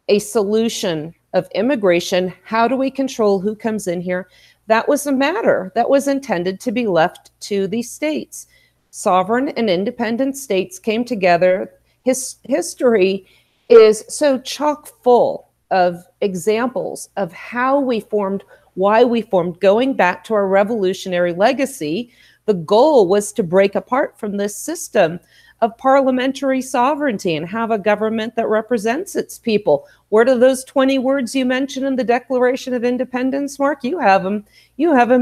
a solution of immigration. How do we control who comes in here? That was a matter that was intended to be left to the states. Sovereign and independent states came together. History is so chock full of examples of how we formed, why we formed, going back to our revolutionary legacy. The goal was to break apart from this system of parliamentary sovereignty and have a government that represents its people. Where do those 20 words you mentioned in the Declaration of Independence, Mark? You have them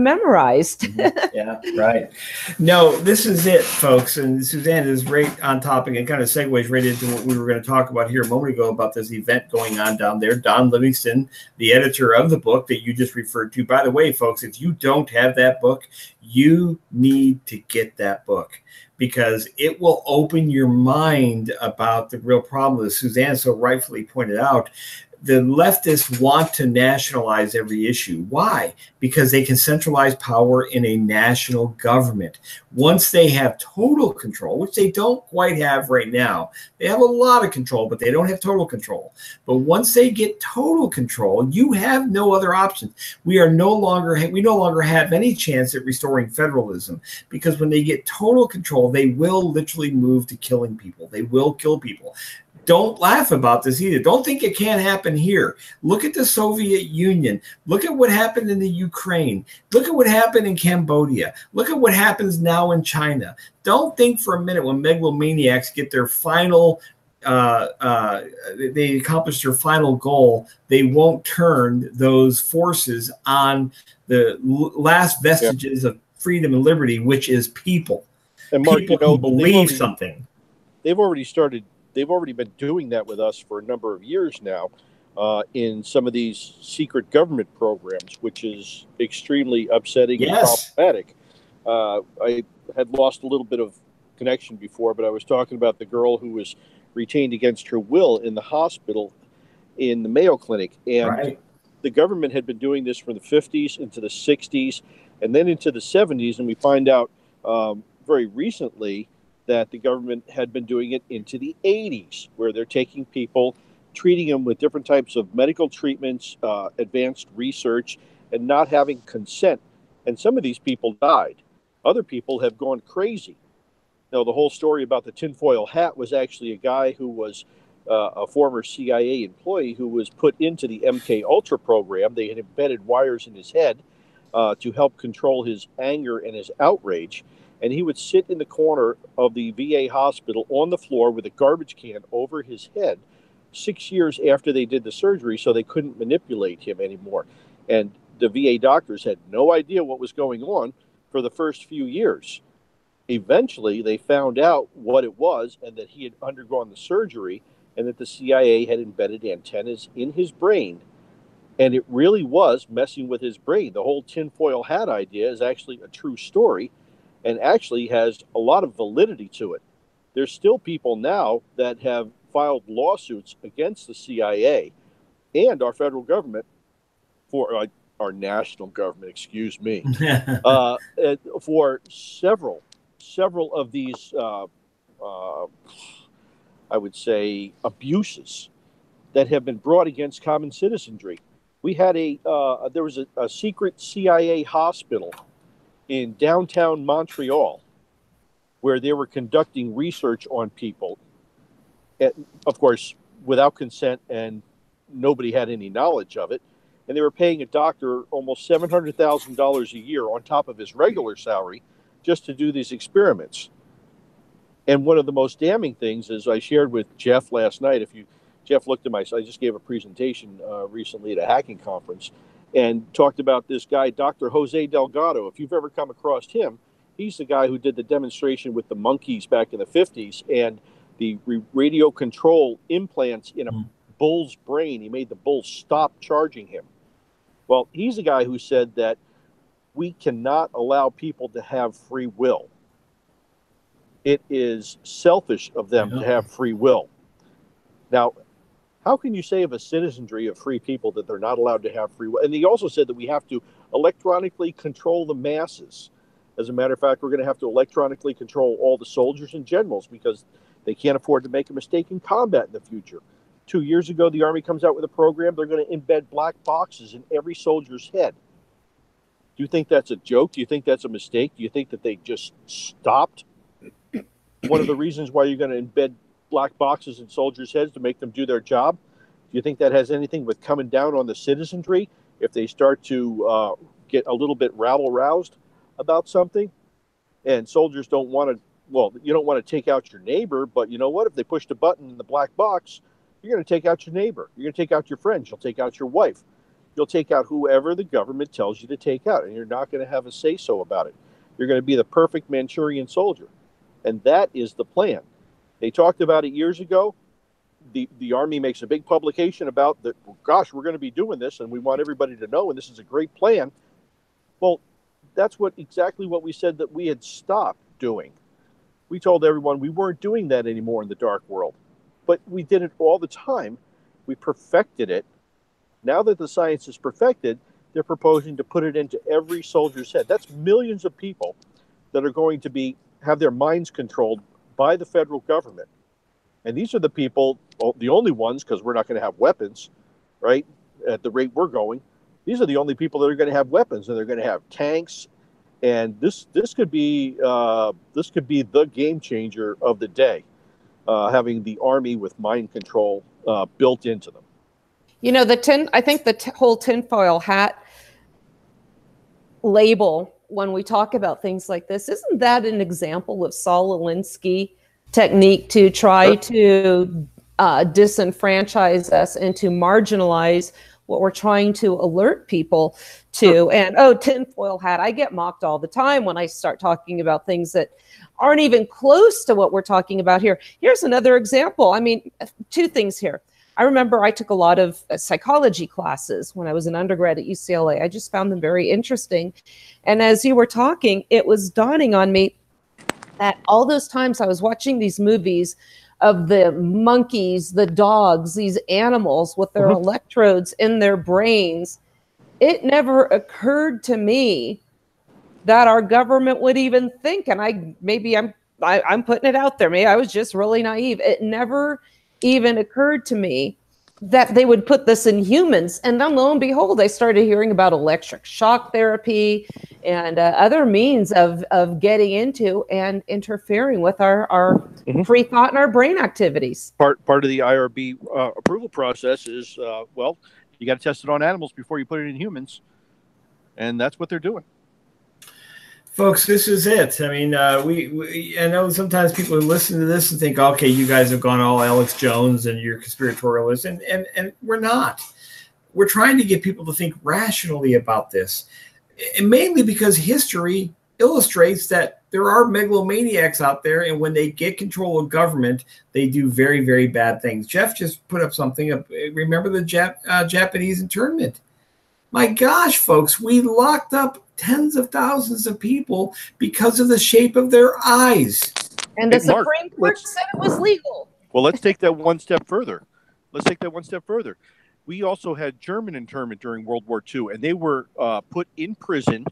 memorized. Yeah, right. No, this is it, folks. And Suzanne is right on topic and kind of segues right into what we were going to talk about here a moment ago about this event going on down there. Don Livingston, the editor of the book that you just referred to. By the way, folks, if you don't have that book, you need to get that book, because it will open your mind about the real problem, as Suzanne so rightfully pointed out. The leftists want to nationalize every issue. Why? Because they can centralize power in a national government. Once they have total control, which they don't quite have right now, they have a lot of control, but they don't have total control. But once they get total control, you have no other option. We no longer have any chance at restoring federalism, because when they get total control, they will literally move to killing people. They will kill people. Don't laugh about this either. Don't think it can't happen here. Look at the Soviet Union. Look at what happened in the Ukraine. Look at what happened in Cambodia. Look at what happens now in China. Don't think for a minute when megalomaniacs get their final, they accomplish their final goal, they won't turn those forces on the last vestiges of freedom and liberty, which is people. And Mark, people who believe something. They've already been doing that with us for a number of years now in some of these secret government programs, which is extremely upsetting and problematic. I had lost a little bit of connection before, but I was talking about the girl who was retained against her will in the hospital in the Mayo Clinic. And the government had been doing this from the 50s into the 60s and then into the 70s. And we find out very recently that the government had been doing it into the 80s, where they're taking people, treating them with different types of medical treatments, advanced research, and not having consent. And some of these people died. Other people have gone crazy. Now, the whole story about the tinfoil hat was actually a guy who was a former CIA employee who was put into the MK Ultra program. They had embedded wires in his head to help control his anger and his outrage. And he would sit in the corner of the VA hospital on the floor with a garbage can over his head 6 years after they did the surgery, so they couldn't manipulate him anymore. And the VA doctors had no idea what was going on for the first few years. Eventually, they found out what it was and that he had undergone the surgery and that the CIA had embedded antennas in his brain. And it really was messing with his brain. The whole tinfoil hat idea is actually a true story, and actually has a lot of validity to it. There's still people now that have filed lawsuits against the CIA and our federal government, for our national government, excuse me, for several of these, I would say, abuses that have been brought against common citizenry. We had there was a secret CIA hospital in downtown Montreal, where they were conducting research on people, of course, without consent, and nobody had any knowledge of it. And they were paying a doctor almost $700,000 a year on top of his regular salary just to do these experiments. And one of the most damning things, as I shared with Jeff last night, if you Jeff looked at I just gave a presentation recently at a hacking conference and talked about this guy, Dr. Jose Delgado. If you've ever come across him, he's the guy who did the demonstration with the monkeys back in the 50s and the radio control implants in a bull's brain. He made the bull stop charging him. Well, he's the guy who said that we cannot allow people to have free will. It is selfish of them to have free will. Now, how can you say of a citizenry of free people that they're not allowed to have free will? And he also said that we have to electronically control the masses. As a matter of fact, we're going to have to electronically control all the soldiers and generals because they can't afford to make a mistake in combat in the future. 2 years ago, the Army comes out with a program. They're going to embed black boxes in every soldier's head. Do you think that's a joke? Do you think that's a mistake? Do you think that they just stopped? One of the reasons why you're going to embed black boxes in soldiers' heads to make them do their job. Do you think that has anything with coming down on the citizenry if they start to get a little bit rabble-roused about something? And soldiers don't want to, well, you don't want to take out your neighbor, but you know what? If they push the button in the black box, you're going to take out your neighbor. You're going to take out your friends. You'll take out your wife. You'll take out whoever the government tells you to take out, and you're not going to have a say-so about it. You're going to be the perfect Manchurian soldier. And that is the plan. They talked about it years ago. The Army makes a big publication about that, gosh, we're going to be doing this, and we want everybody to know, and this is a great plan. Well, that's exactly what we said that we had stopped doing. We told everyone we weren't doing that anymore in the dark world. But we did it all the time. We perfected it. Now that the science is perfected, they're proposing to put it into every soldier's head. That's millions of people that are going to have their minds controlled by the federal government. And these are the people, well, the only ones, because we're not going to have weapons, right, at the rate we're going. These are the only people that are going to have weapons, and they're going to have tanks. And this could be the game changer of the day, having the Army with mind control built into them. You know, I think the whole tinfoil hat label, when we talk about things like this, isn't that an example of Saul Alinsky technique to try to disenfranchise us and to marginalize what we're trying to alert people to? And tinfoil hat, I get mocked all the time when I start talking about things that aren't even close to what we're talking about here. Here's another example. I mean, two things here. I remember I took a lot of psychology classes when I was an undergrad at UCLA. I just found them very interesting. And as you were talking, it was dawning on me that all those times I was watching these movies of the monkeys, the dogs, these animals with their electrodes in their brains, it never occurred to me that our government would even think, and I'm putting it out there, maybe I was just really naive. It never even occurred to me that they would put this in humans. And then lo and behold, I started hearing about electric shock therapy and other means of getting into and interfering with our free thought and our brain activities. Part of the IRB approval process is, well, you got to test it on animals before you put it in humans. And that's what they're doing. Folks, this is it. I mean, I know sometimes people listen to this and think, okay, you guys have gone all Alex Jones and you're conspiratorialists, and we're not. We're trying to get people to think rationally about this, and mainly because history illustrates that there are megalomaniacs out there, and when they get control of government, they do very, very bad things. Jeff just put up something. Remember the Japanese internment? My gosh, folks, we locked up tens of thousands of people because of the shape of their eyes. And the Supreme Court said it was legal. Well, let's take that one step further. We also had German internment during World War II, and they were put in prison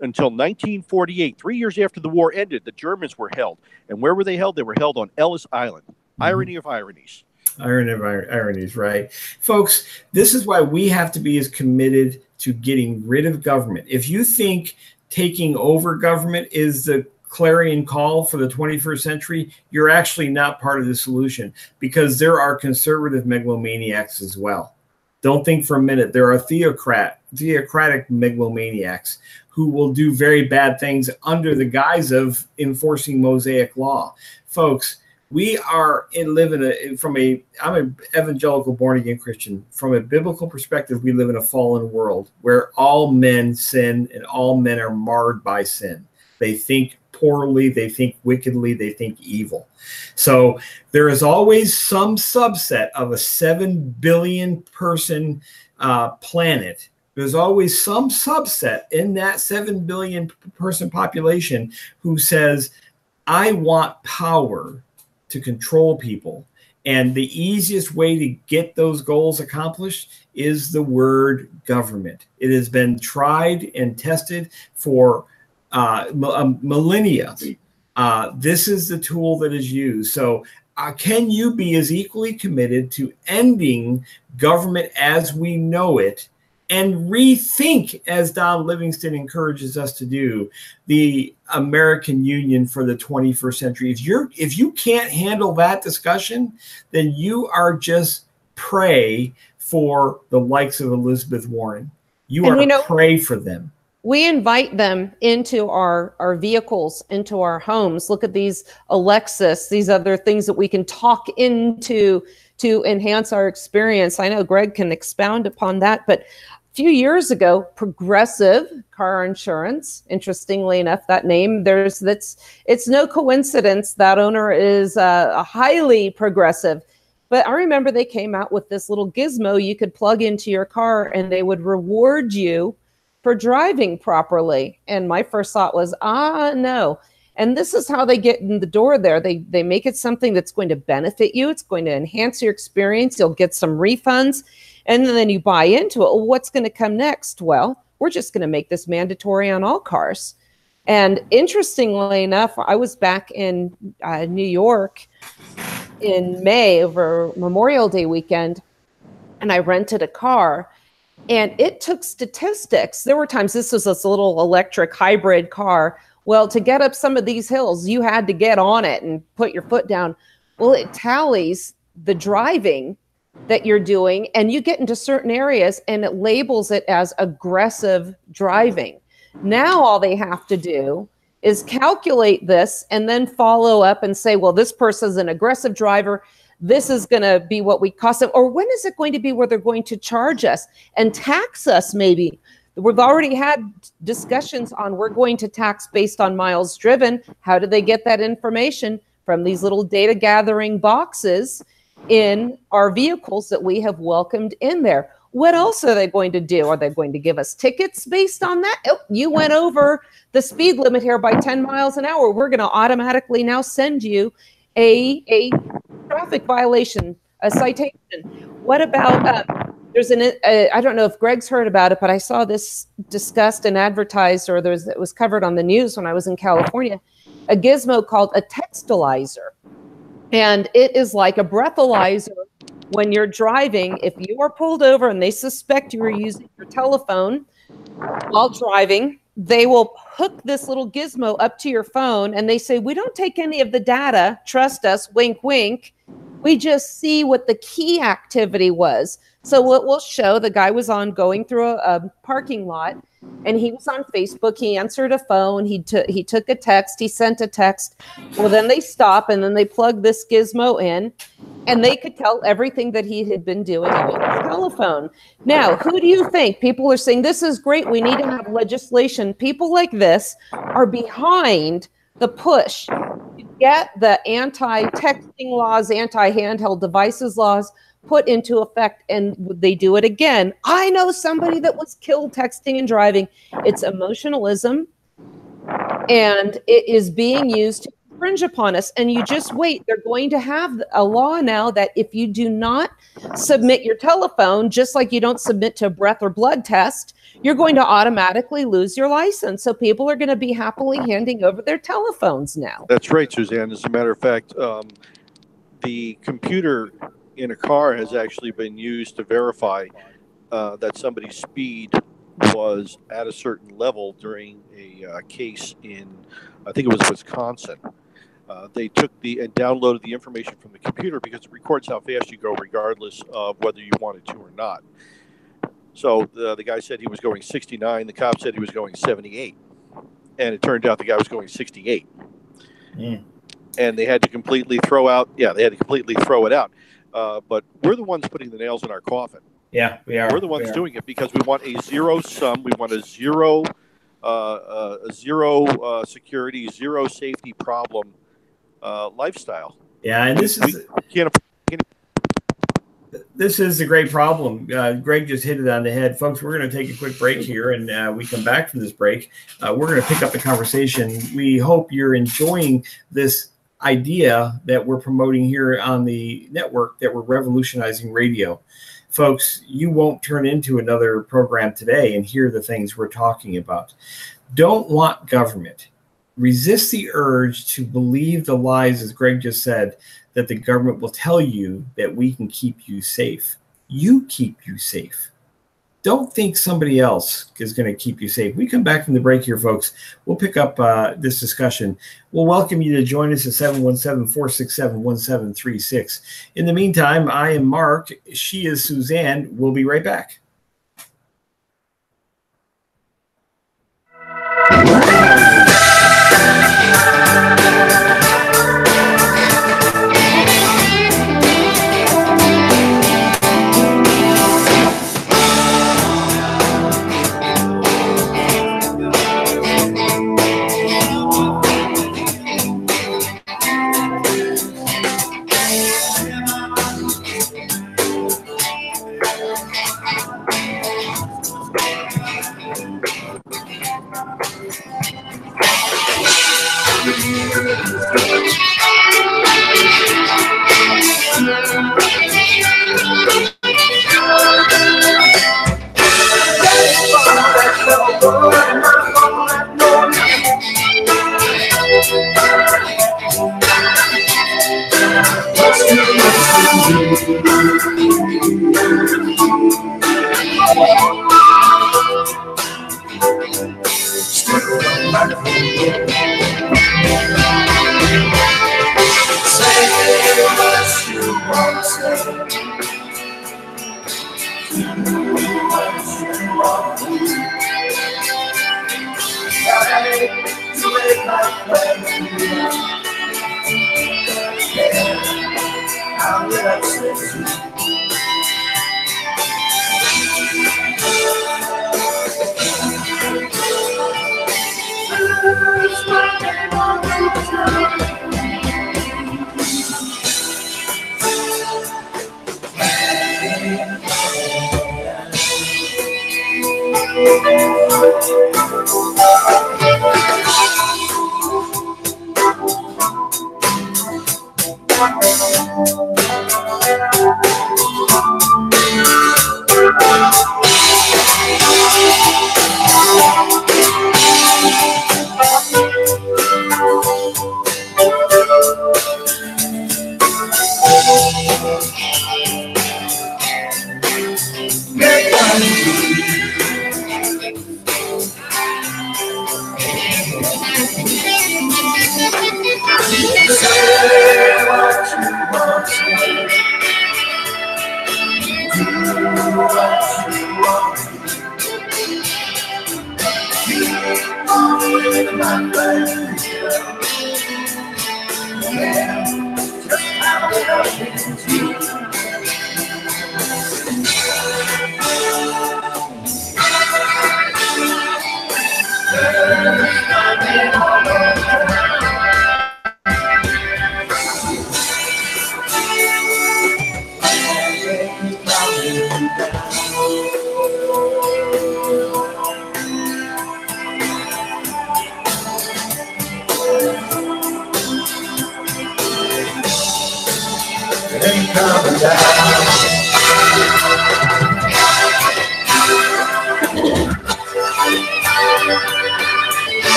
until 1948. 3 years after the war ended, the Germans were held. And where were they held? They were held on Ellis Island. Irony of ironies. Irony of ironies, right? Folks, this is why we have to be as committed to getting rid of government. If you think taking over government is the clarion call for the 21st century, you're actually not part of the solution, because there are conservative megalomaniacs as well. Don't think for a minute. There are theocratic megalomaniacs who will do very bad things under the guise of enforcing Mosaic law. Folks, We are I'm an evangelical born again Christian. From a biblical perspective, we live in a fallen world where all men sin and all men are marred by sin. They think poorly, they think wickedly, they think evil. So there is always some subset of a 7 billion person planet. There's always some subset in that 7 billion person population who says, I want power to control people. And the easiest way to get those goals accomplished is the word government. It has been tried and tested for millennia. This is the tool that is used. So can you be as equally committed to ending government as we know it and rethink, as Don Livingston encourages us to do, the American Union for the 21st century? If you can't handle that discussion, then you are just prey for the likes of Elizabeth Warren. You are prey for them. We invite them into our vehicles, into our homes. Look at these Alexis, these other things that we can talk into to enhance our experience. I know Greg can expound upon that, but a few years ago, Progressive Car Insurance, interestingly enough, that name, it's no coincidence that owner is a highly progressive. But I remember they came out with this little gizmo you could plug into your car and they would reward you for driving properly. And my first thought was, no. And this is how they get in the door there. They make it something that's going to benefit you. It's going to enhance your experience. You'll get some refunds. And then you buy into it. Well, what's going to come next? Well, we're just going to make this mandatory on all cars. And interestingly enough, I was back in New York in May over Memorial Day weekend, and I rented a car. And it took statistics. There were times, this was this little electric hybrid car. Well, to get up some of these hills, you had to get on it and put your foot down. Well, it tallies the driving that you're doing, and you get into certain areas and it labels it as aggressive driving. Now all they have to do is calculate this and then follow up and say, well, this person's an aggressive driver. This is going to be what we cost them. Or when is it going to be where they're going to charge us and tax us maybe? We've already had discussions on we're going to tax based on miles driven. How do they get that information? From these little data gathering boxes in our vehicles that we have welcomed in there. What else are they going to do? Are they going to give us tickets based on that? Oh, you went over the speed limit here by 10 miles an hour. We're going to automatically now send you a traffic violation, a citation. What about, there's I don't know if Greg's heard about it, but I saw this discussed and advertised, or it was covered on the news when I was in California, a gizmo called a textilizer. And it is like a breathalyzer when you're driving. If you are pulled over and they suspect you are using your telephone while driving, they will hook this little gizmo up to your phone and they say, we don't take any of the data. Trust us, wink, wink. We just see what the key activity was. So what will show, the guy was going through a parking lot and he was on Facebook. He answered a phone. He took a text. He sent a text. Well, then they stop and then they plug this gizmo in and they could tell everything that he had been doing on his telephone. Now, who do you think? People are saying, this is great. We need to have legislation. People like this are behind the push to get the anti-texting laws, anti-handheld devices laws put into effect, and they do it again. I know somebody that was killed texting and driving. It's emotionalism, and it is being used to infringe upon us. And you just wait. They're going to have a law now that if you do not submit your telephone, just like you don't submit to a breath or blood test, you're going to automatically lose your license. So people are going to be happily handing over their telephones now. That's right, Suzanne. As a matter of fact, the computer in a car has actually been used to verify that somebody's speed was at a certain level during a case in, I think it was Wisconsin. They took and downloaded the information from the computer because it records how fast you go regardless of whether you wanted to or not. So the guy said he was going 69. The cop said he was going 78. And it turned out the guy was going 68. and they had to completely throw out. Yeah, they had to completely throw it out. But we're the ones putting the nails in our coffin. Yeah, we are. We're the ones doing it because we want a zero sum. We want a zero security, zero safety problem lifestyle. Yeah, and this is a great problem. Greg just hit it on the head. Folks, we're going to take a quick break here, and we come back from this break. We're going to pick up the conversation. We hope you're enjoying this idea that we're promoting here on the network, that we're revolutionizing radio. Folks, you won't turn into another program today and hear the things we're talking about. Don't want government. Resist the urge to believe the lies, as Greg just said, that the government will tell you that we can keep you safe. You keep you safe. Don't think somebody else is going to keep you safe. We come back from the break here, folks. We'll pick up this discussion. We'll welcome you to join us at 717-467-1736. In the meantime, I am Mark. She is Suzanne. We'll be right back.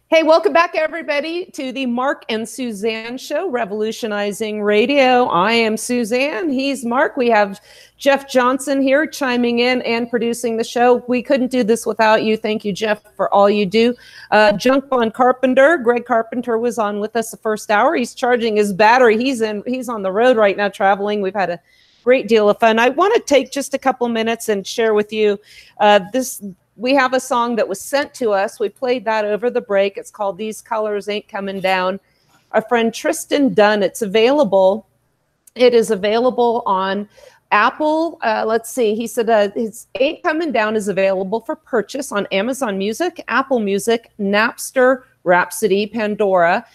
Hey, welcome back, everybody, to the Mark and Suzanne Show, Revolutionizing Radio. I am Suzanne. He's Mark. We have Jeff Johnson here chiming in and producing the show. We couldn't do this without you. Thank you, Jeff, for all you do. Junk Bond Carpenter. Greg Carpenter was on with us the first hour. He's charging his battery. He's on the road right now traveling. We've had a great deal of fun. I want to take just a couple minutes and share with you this. We have a song that was sent to us. We played that over the break. It's called These Colors Ain't Coming Down. Our friend Tristan Dunn, it's available. It is available on Apple. Let's see. He said his Ain't Coming Down is available for purchase on Amazon Music, Apple Music, Napster, Rhapsody, Pandora.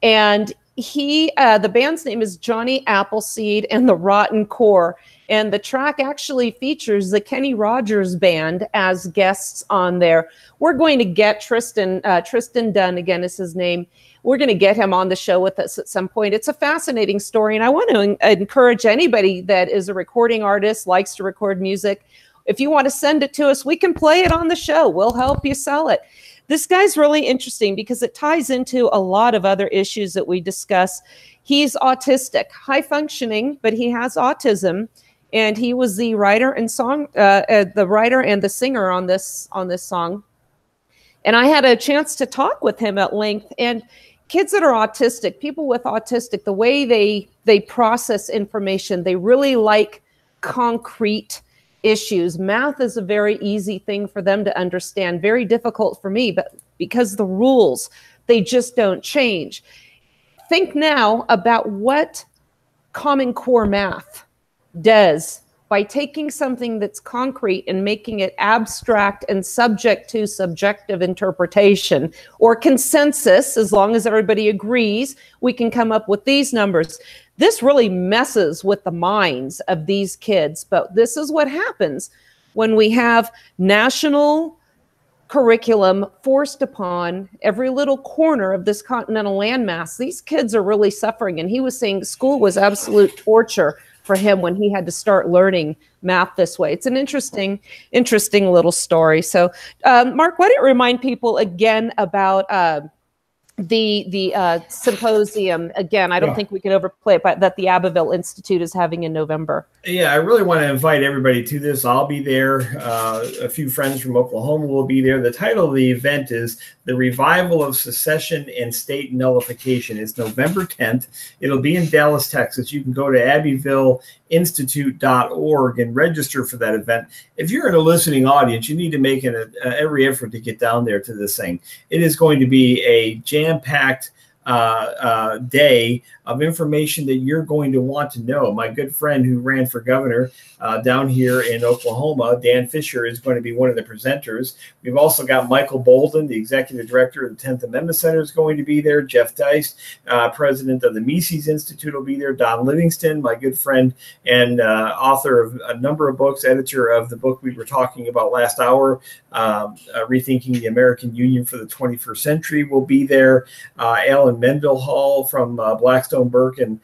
And the band's name is Johnny Appleseed and the Rotten Core. And the track actually features the Kenny Rogers Band as guests on there. We're going to get Tristan Dunn, again is his name. We're going to get him on the show with us at some point. It's a fascinating story. And I want to encourage anybody that is a recording artist, likes to record music. If you want to send it to us, we can play it on the show. We'll help you sell it. This guy's really interesting because it ties into a lot of other issues that we discuss. He's autistic, high functioning, but he has autism. And he was the writer and the singer on this song. And I had a chance to talk with him at length. And kids that are autistic, people with autistic, the way they process information, they really like concrete issues. Math is a very easy thing for them to understand, very difficult for me, but because the rules, they just don't change. Think now about what Common Core math does by taking something that's concrete and making it abstract and subject to subjective interpretation or consensus. As long as everybody agrees, we can come up with these numbers. This really messes with the minds of these kids, but this is what happens when we have national curriculum forced upon every little corner of this continental landmass. These kids are really suffering, and he was saying school was absolute torture for him when he had to start learning math this way. It's an interesting little story. So, Mark, why don't you remind people again about the symposium again? I don't think we can overplay it, but that the Abbeville Institute is having in November. Yeah, I really want to invite everybody to this. I'll be there. A few friends from Oklahoma will be there. The title of the event is The Revival of Secession and State Nullification. It's November 10th. It'll be in Dallas, Texas. You can go to abbevilleinstitute.org and register for that event. If you're in a listening audience, you need to make every effort to get down there to this thing. It is going to be a jam-packed day of information that you're going to want to know. My good friend who ran for governor down here in Oklahoma, Dan Fisher, is going to be one of the presenters. We've also got Michael Bolden, the executive director of the 10th Amendment Center, is going to be there. Jeff Deist, president of the Mises Institute, will be there. Don Livingston, my good friend and author of a number of books, editor of the book we were talking about last hour, Rethinking the American Union for the 21st Century, will be there. Alan Mendenhall from Blackstone Burke and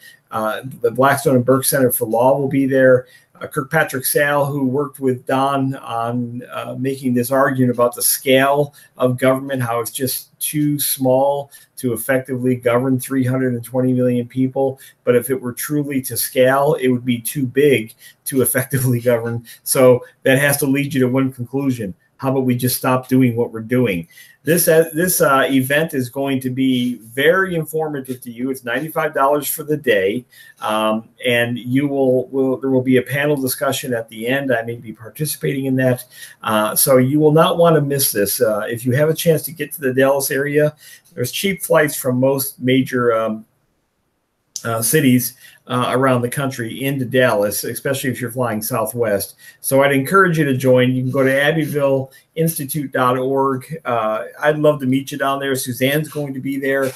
the Blackstone and Burke Center for Law will be there. Kirkpatrick Sale, who worked with Don on making this argument about the scale of government, how it's just too small to effectively govern 320 million people. But if it were truly to scale, it would be too big to effectively govern. So that has to lead you to one conclusion. How about we just stop doing what we're doing? This event is going to be very informative to you. It's $95 for the day, and there will be a panel discussion at the end. I may be participating in that, so you will not want to miss this. If you have a chance to get to the Dallas area, there's cheap flights from most major cities around the country into Dallas, especially if you're flying Southwest. So I'd encourage you to join. You can go to abbevilleinstitute.org. I'd love to meet you down there. Suzanne's going to be there.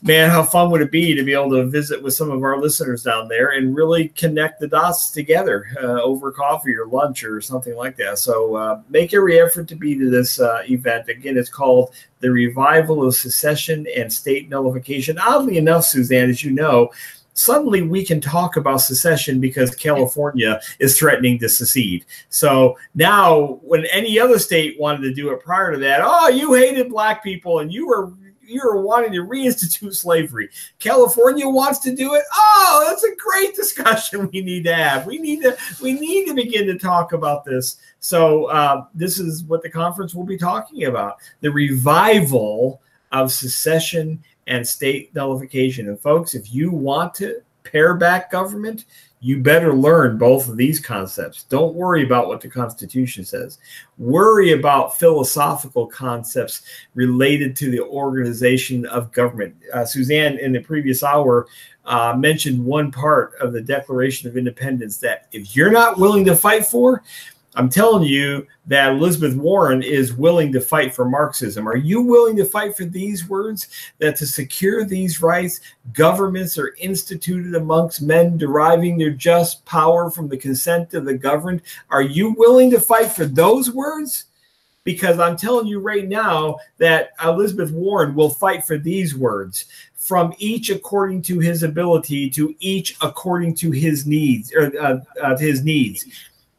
Man, how fun would it be to be able to visit with some of our listeners down there and really connect the dots together over coffee or lunch or something like that. So make every effort to be to this event. Again, it's called The Revival of Secession and State Nullification. Oddly enough, Suzanne, as you know, suddenly we can talk about secession because California is threatening to secede. So now when any other state wanted to do it prior to that, oh, you hated black people and you were you're wanting to reinstitute slavery. California wants to do it. Oh, that's a great discussion we need to have. We need to begin to talk about this. So this is what the conference will be talking about: the revival of secession and state nullification. And folks, if you want to pare back government, you better learn both of these concepts. Don't worry about what the Constitution says. Worry about philosophical concepts related to the organization of government. Suzanne, in the previous hour, mentioned one part of the Declaration of Independence that if you're not willing to fight for, I'm telling you that Elizabeth Warren is willing to fight for Marxism. Are you willing to fight for these words? That to secure these rights, governments are instituted amongst men deriving their just power from the consent of the governed. Are you willing to fight for those words? Because I'm telling you right now that Elizabeth Warren will fight for these words: from each according to his ability, to each according to his needs,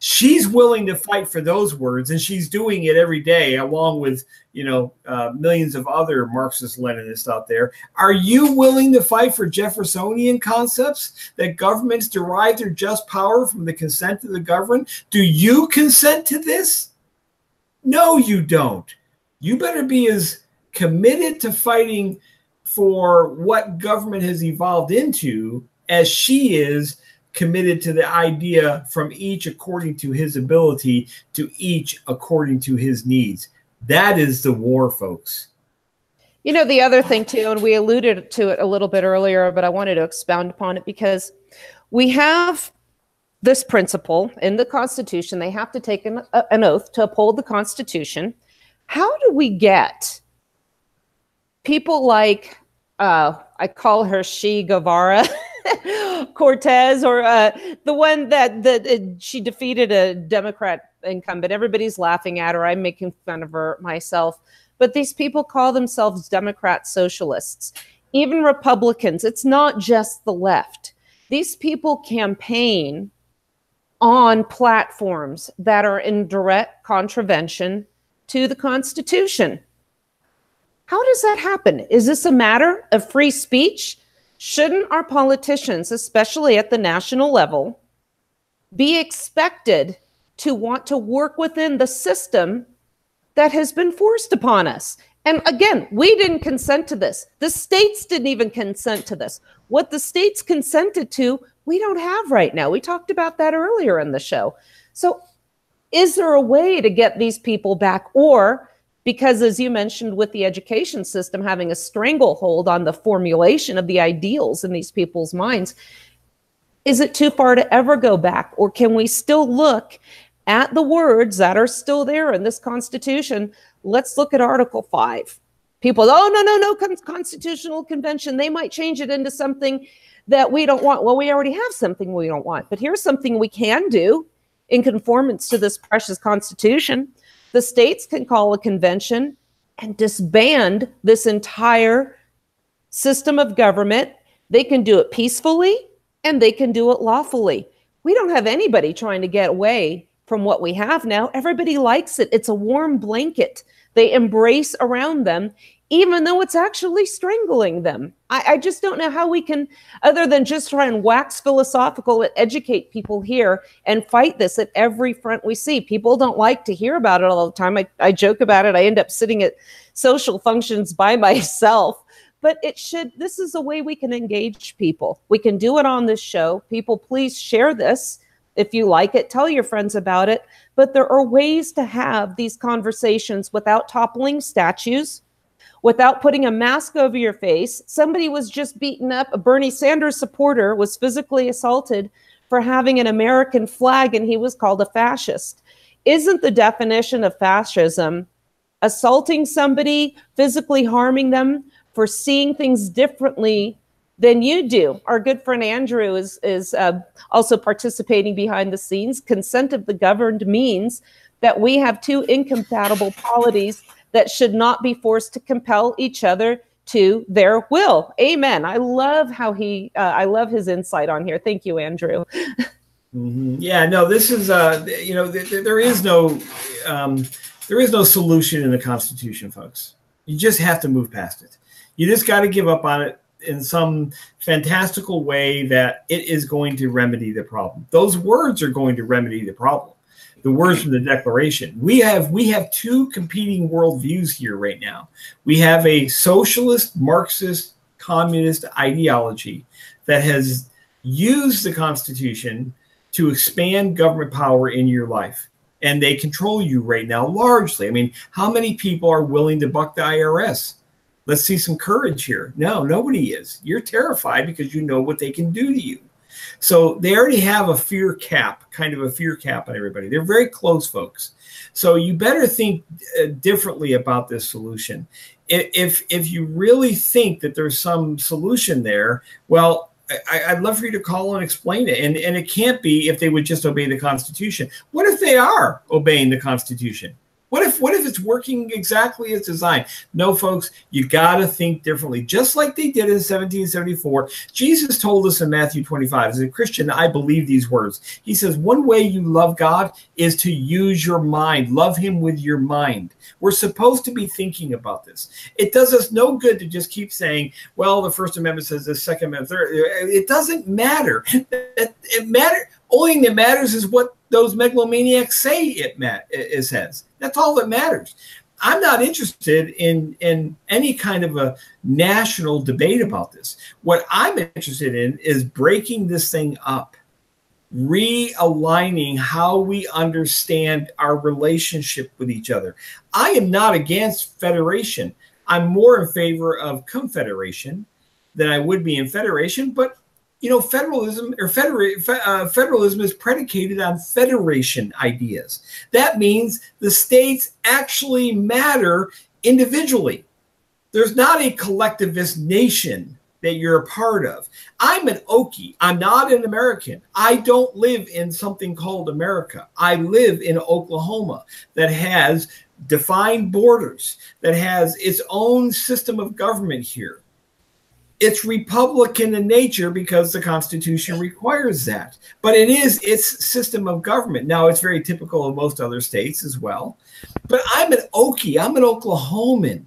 She's willing to fight for those words, and she's doing it every day, along with millions of other Marxist-Leninists out there. Are you willing to fight for Jeffersonian concepts that governments derive their just power from the consent of the governed? Do you consent to this? No, you don't. You better be as committed to fighting for what government has evolved into as she is committed to the idea from each according to his ability, to each according to his needs. That is the war, folks. You know, the other thing too, and we alluded to it a little bit earlier, but I wanted to expound upon it because we have this principle in the Constitution. They have to take an oath to uphold the Constitution. How do we get people like, I call her Che Guevara, Cortez, or the one that she defeated a Democrat incumbent. Everybody's laughing at her. I'm making fun of her myself. But these people call themselves Democrat socialists. Even Republicans. It's not just the left. These people campaign on platforms that are in direct contravention to the Constitution. How does that happen? Is this a matter of free speech? Shouldn't our politicians, especially at the national level, be expected to want to work within the system that has been forced upon us? And again, we didn't consent to this. The states didn't even consent to this. What the states consented to, we don't have right now. We talked about that earlier in the show. So is there a way to get these people back? Or, because as you mentioned with the education system having a stranglehold on the formulation of the ideals in these people's minds, is it too far to ever go back? Or can we still look at the words that are still there in this Constitution? Let's look at Article 5. People, no, Constitutional Convention, they might change it into something that we don't want. Well, we already have something we don't want. But here's something we can do in conformance to this precious Constitution. The states can call a convention and disband this entire system of government. They can do it peacefully and they can do it lawfully. We don't have anybody trying to get away from what we have now. Everybody likes it. It's a warm blanket they embrace around them, even though it's actually strangling them. I just don't know how we can, other than just try and wax philosophical and educate people here and fight this at every front we see. People don't like to hear about it all the time. I joke about it. I end up sitting at social functions by myself. But this is a way we can engage people. We can do it on this show. People, please share this. If you like it, tell your friends about it. But there are ways to have these conversations without toppling statues, without putting a mask over your face. Somebody was just beaten up. A Bernie Sanders supporter was physically assaulted for having an American flag, and he was called a fascist. Isn't the definition of fascism assaulting somebody, physically harming them for seeing things differently than you do? Our good friend Andrew is also participating behind the scenes. Consent of the governed means that we have two incompatible polities that should not be forced to compel each other to their will. Amen. I love how I love his insight on here. Thank you, Andrew. Mm-hmm. Yeah, no, this is, there is no solution in the Constitution, folks. You just have to move past it. You just got to give up on it in some fantastical way that it is going to remedy the problem. Those words are going to remedy the problem. The words from the Declaration. We have two competing worldviews here right now. We have a socialist, Marxist, communist ideology that has used the Constitution to expand government power in your life. And they control you right now largely. I mean, how many people are willing to buck the IRS? Let's see some courage here. No, nobody is. You're terrified because you know what they can do to you. So they already have a fear cap, kind of a fear cap on everybody. They're very close, folks. So you better think differently about this solution. If you really think that there's some solution there, well, I'd love for you to call and explain it. And it can't be if they would just obey the Constitution. What if they are obeying the Constitution? What if it's working exactly as designed? No, folks, you got to think differently. Just like they did in 1774, Jesus told us in Matthew 25, as a Christian, I believe these words. He says, one way you love God is to use your mind. Love him with your mind. We're supposed to be thinking about this. It does us no good to just keep saying, well, the First Amendment says this, Second Amendment, Third. It doesn't matter. It matters. Only thing that matters is what those megalomaniacs say it says. That's all that matters. I'm not interested in any kind of a national debate about this. What I'm interested in is breaking this thing up, realigning how we understand our relationship with each other. I am not against federation. I'm more in favor of confederation than I would be in federation, but you know, federalism is predicated on federation ideas. That means the states actually matter individually. There's not a collectivist nation that you're a part of. I'm an Okie. I'm not an American. I don't live in something called America. I live in Oklahoma that has defined borders, that has its own system of government here. It's Republican in nature because the Constitution requires that. But it is its system of government. Now, it's very typical of most other states as well. But I'm an Okie. I'm an Oklahoman.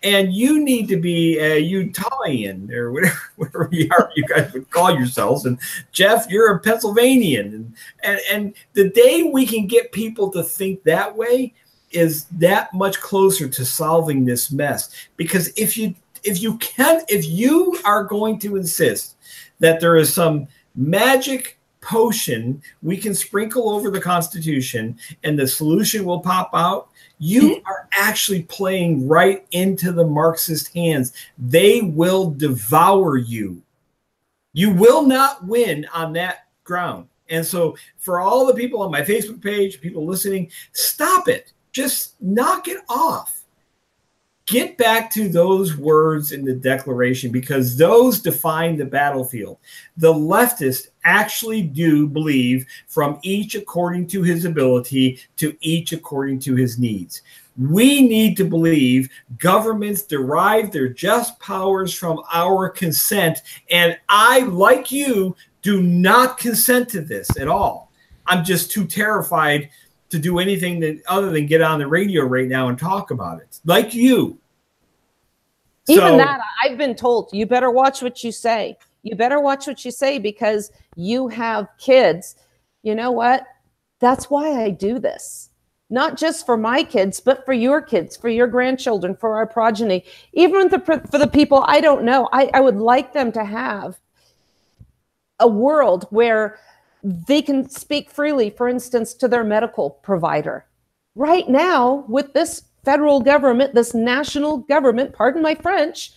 And you need to be a Utalian or whatever you guys would call yourselves. And Jeff, you're a Pennsylvanian. And the day we can get people to think that way is that much closer to solving this mess. Because if you are going to insist that there is some magic potion we can sprinkle over the Constitution and the solution will pop out, you are actually playing right into the Marxist hands. They will devour you. You will not win on that ground. And so for all the people on my Facebook page, people listening, stop it. Just knock it off. Get back to those words in the Declaration because those define the battlefield. The leftists actually do believe from each according to his ability to each according to his needs. We need to believe governments derive their just powers from our consent. And I, like you, do not consent to this at all. I'm just too terrified to do anything other than get on the radio right now and talk about it. Like you. Even that, I've been told, you better watch what you say. You better watch what you say because you have kids. You know what? That's why I do this. Not just for my kids, but for your kids, for your grandchildren, for our progeny. Even for the people I don't know. I would like them to have a world where they can speak freely, for instance, to their medical provider. Right now, with this federal government, this national government, pardon my French,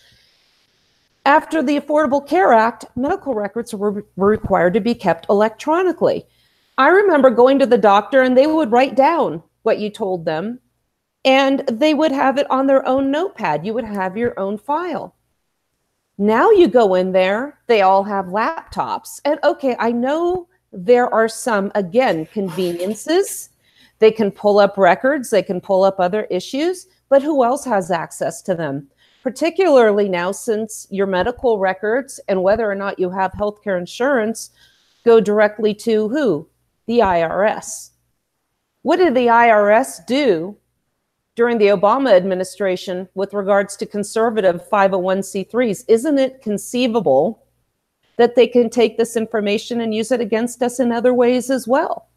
after the Affordable Care Act, medical records were required to be kept electronically. I remember going to the doctor and they would write down what you told them and they would have it on their own notepad. You would have your own file. Now you go in there, they all have laptops. And okay, I know there are some, again, conveniences. They can pull up records, they can pull up other issues, but who else has access to them? Particularly now, since your medical records and whether or not you have healthcare insurance go directly to who? The IRS. What did the IRS do during the Obama administration with regards to conservative 501c3s. Isn't it conceivable that they can take this information and use it against us in other ways as well?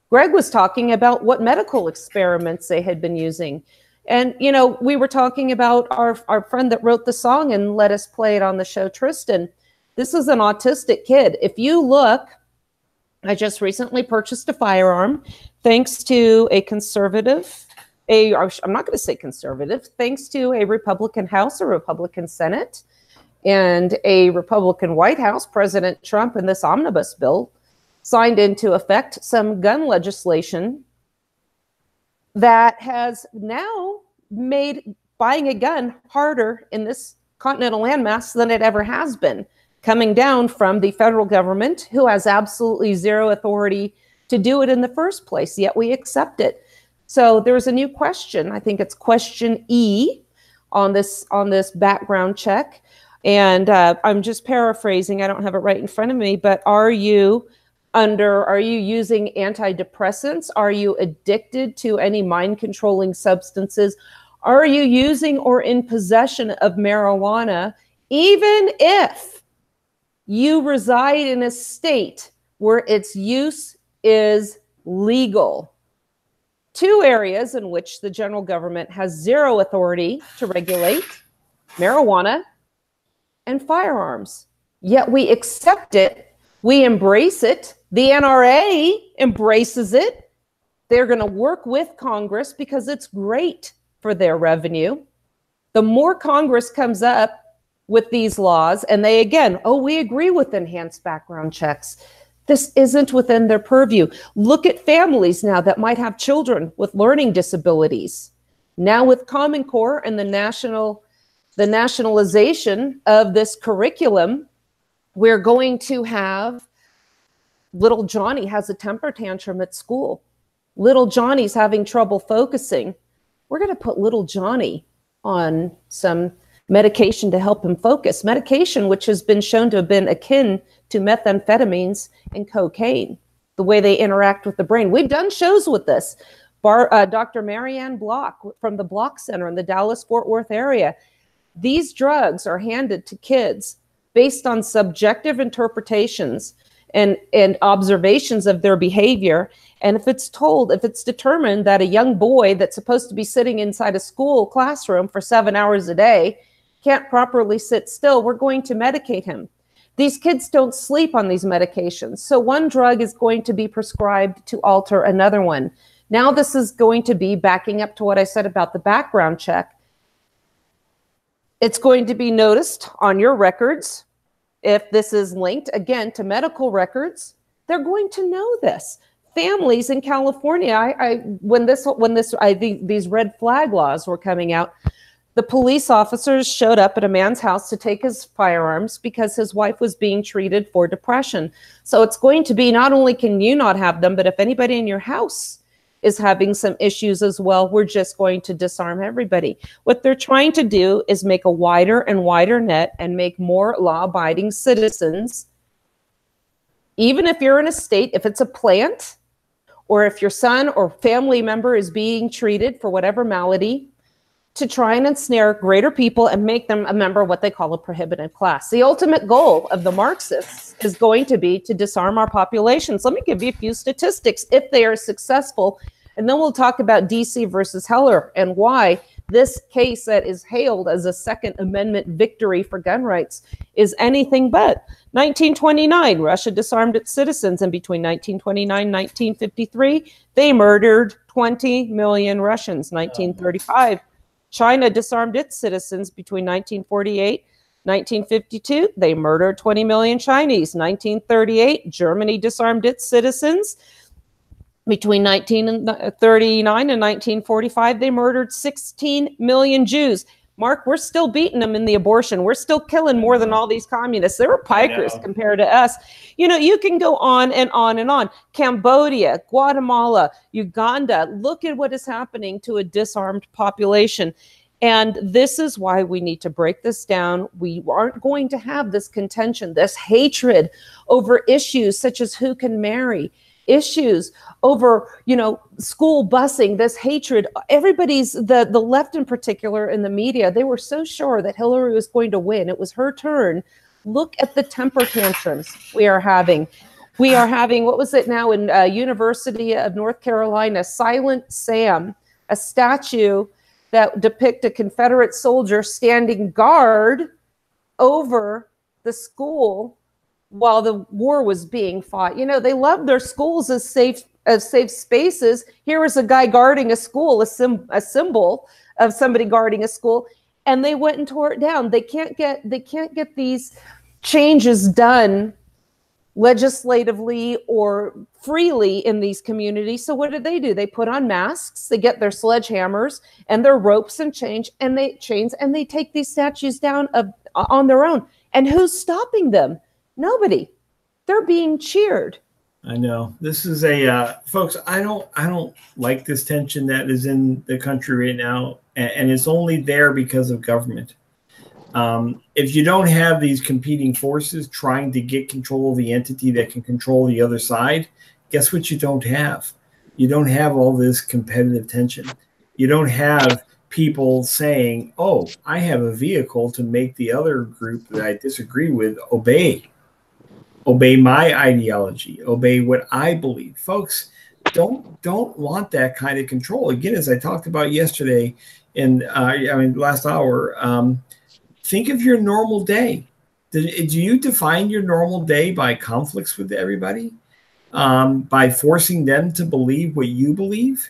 Greg was talking about what medical experiments they had been using. And, you know, we were talking about our friend that wrote the song and let us play it on the show, Tristan. This is an autistic kid. If you look, I just recently purchased a firearm thanks to a conservative, I'm not going to say conservative, thanks to a Republican House, a Republican Senate, and a Republican White House. President Trump and this omnibus bill signed into effect some gun legislation that has now made buying a gun harder in this continental landmass than it ever has been, coming down from the federal government, who has absolutely zero authority to do it in the first place, yet we accept it. So there's a new question. I think it's question E on this background check. And I'm just paraphrasing. I don't have it right in front of me, but are you using antidepressants? Are you addicted to any mind-controlling substances? Are you using or in possession of marijuana, even if you reside in a state where its use is legal? Two areas in which the general government has zero authority to regulate: marijuana and firearms. Yet we accept it. We embrace it. The NRA embraces it. They're going to work with Congress because it's great for their revenue. The more Congress comes up with these laws, and they again, oh, we agree with enhanced background checks. This isn't within their purview. Look at families now that might have children with learning disabilities. Now with Common Core and the nationalization of this curriculum, we're going to have little Johnny has a temper tantrum at school. Little Johnny's having trouble focusing. We're going to put little Johnny on some medication to help him focus. Medication which has been shown to have been akin to methamphetamines and cocaine, the way they interact with the brain. We've done shows with this. Dr. Marianne Block from the Block Center in the Dallas-Fort Worth area. These drugs are handed to kids based on subjective interpretations and observations of their behavior. And if it's determined that a young boy that's supposed to be sitting inside a school classroom for 7 hours a day can't properly sit still, we're going to medicate him. These kids don't sleep on these medications. So one drug is going to be prescribed to alter another one. Now this is going to be backing up to what I said about the background check. It's going to be noticed on your records. If this is linked, again, to medical records, they're going to know this. Families in California, when these red flag laws were coming out, the police officers showed up at a man's house to take his firearms because his wife was being treated for depression. So it's going to be not only can you not have them, but if anybody in your house is having some issues as well, we're just going to disarm everybody. What they're trying to do is make a wider and wider net and make more law-abiding citizens. Even if you're in a state, if it's a plant, or if your son or family member is being treated for whatever malady, to try and ensnare greater people and make them a member of what they call a prohibited class. The ultimate goal of the Marxists is going to be to disarm our populations. Let me give you a few statistics if they are successful, and then we'll talk about DC versus Heller and why this case that is hailed as a Second Amendment victory for gun rights is anything but. 1929, Russia disarmed its citizens, and between 1929 and 1953, they murdered 20 million Russians. 1935, China disarmed its citizens. Between 1948 1952, they murdered 20 million Chinese. 1938, Germany disarmed its citizens. Between 1939 and 1945, they murdered 16 million Jews. Mark, we're still beating them in the abortion. We're still killing more than all these communists. They were pikers compared to us. You know, you can go on and on and on. Cambodia, Guatemala, Uganda. Look at what is happening to a disarmed population. And this is why we need to break this down. We aren't going to have this contention, this hatred over issues such as who can marry. issues over, school busing, this hatred. Everybody's, the left in particular in the media, they were so sure that Hillary was going to win. It was her turn. Look at the temper tantrums we are having. We are having, what was it now in University of North Carolina, Silent Sam, a statue that depicts a Confederate soldier standing guard over the school while the war was being fought. They loved their schools as safe spaces. Here was a guy guarding a school, a symbol of somebody guarding a school, and they went and tore it down. They can't get these changes done legislatively or freely in these communities. So what do? They put on masks, they get their sledgehammers and their ropes and chains, and they take these statues down on their own. And who's stopping them? Nobody. They're being cheered. I know. This is folks, I don't like this tension that is in the country right now, and it's only there because of government. If you don't have these competing forces trying to get control of the entity that can control the other side, guess what you don't have? You don't have all this competitive tension. You don't have people saying, oh, I have a vehicle to make the other group that I disagree with obey my ideology, obey what I believe. Folks, don't want that kind of control. Again, as I talked about yesterday in last hour, think of your normal day. Do you define your normal day by conflicts with everybody? By forcing them to believe what you believe?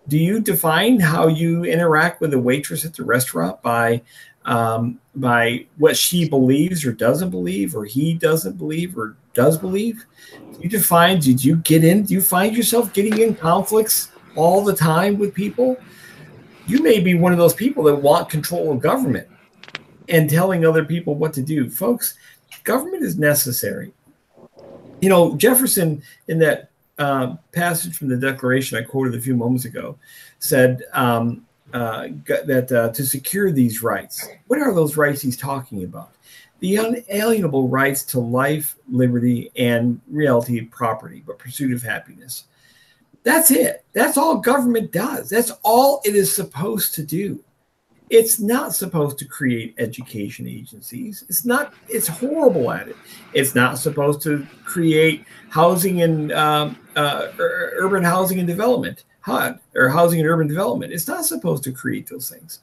Do you define how you interact with a waitress at the restaurant by what she believes or doesn't believe, or he doesn't believe or does believe? Do you find yourself getting in conflicts all the time with people? You may be one of those people that want control of government and telling other people what to do. Folks, government is necessary. Jefferson, in that passage from the Declaration I quoted a few moments ago, said that to secure these rights, what are those rights he's talking about? The unalienable rights to life, liberty, and reality of property, but pursuit of happiness. That's it. That's all government does. That's all it is supposed to do. It's not supposed to create education agencies. It's horrible at it. It's not supposed to create housing and urban housing and development, or housing and urban development. It's not supposed to create those things.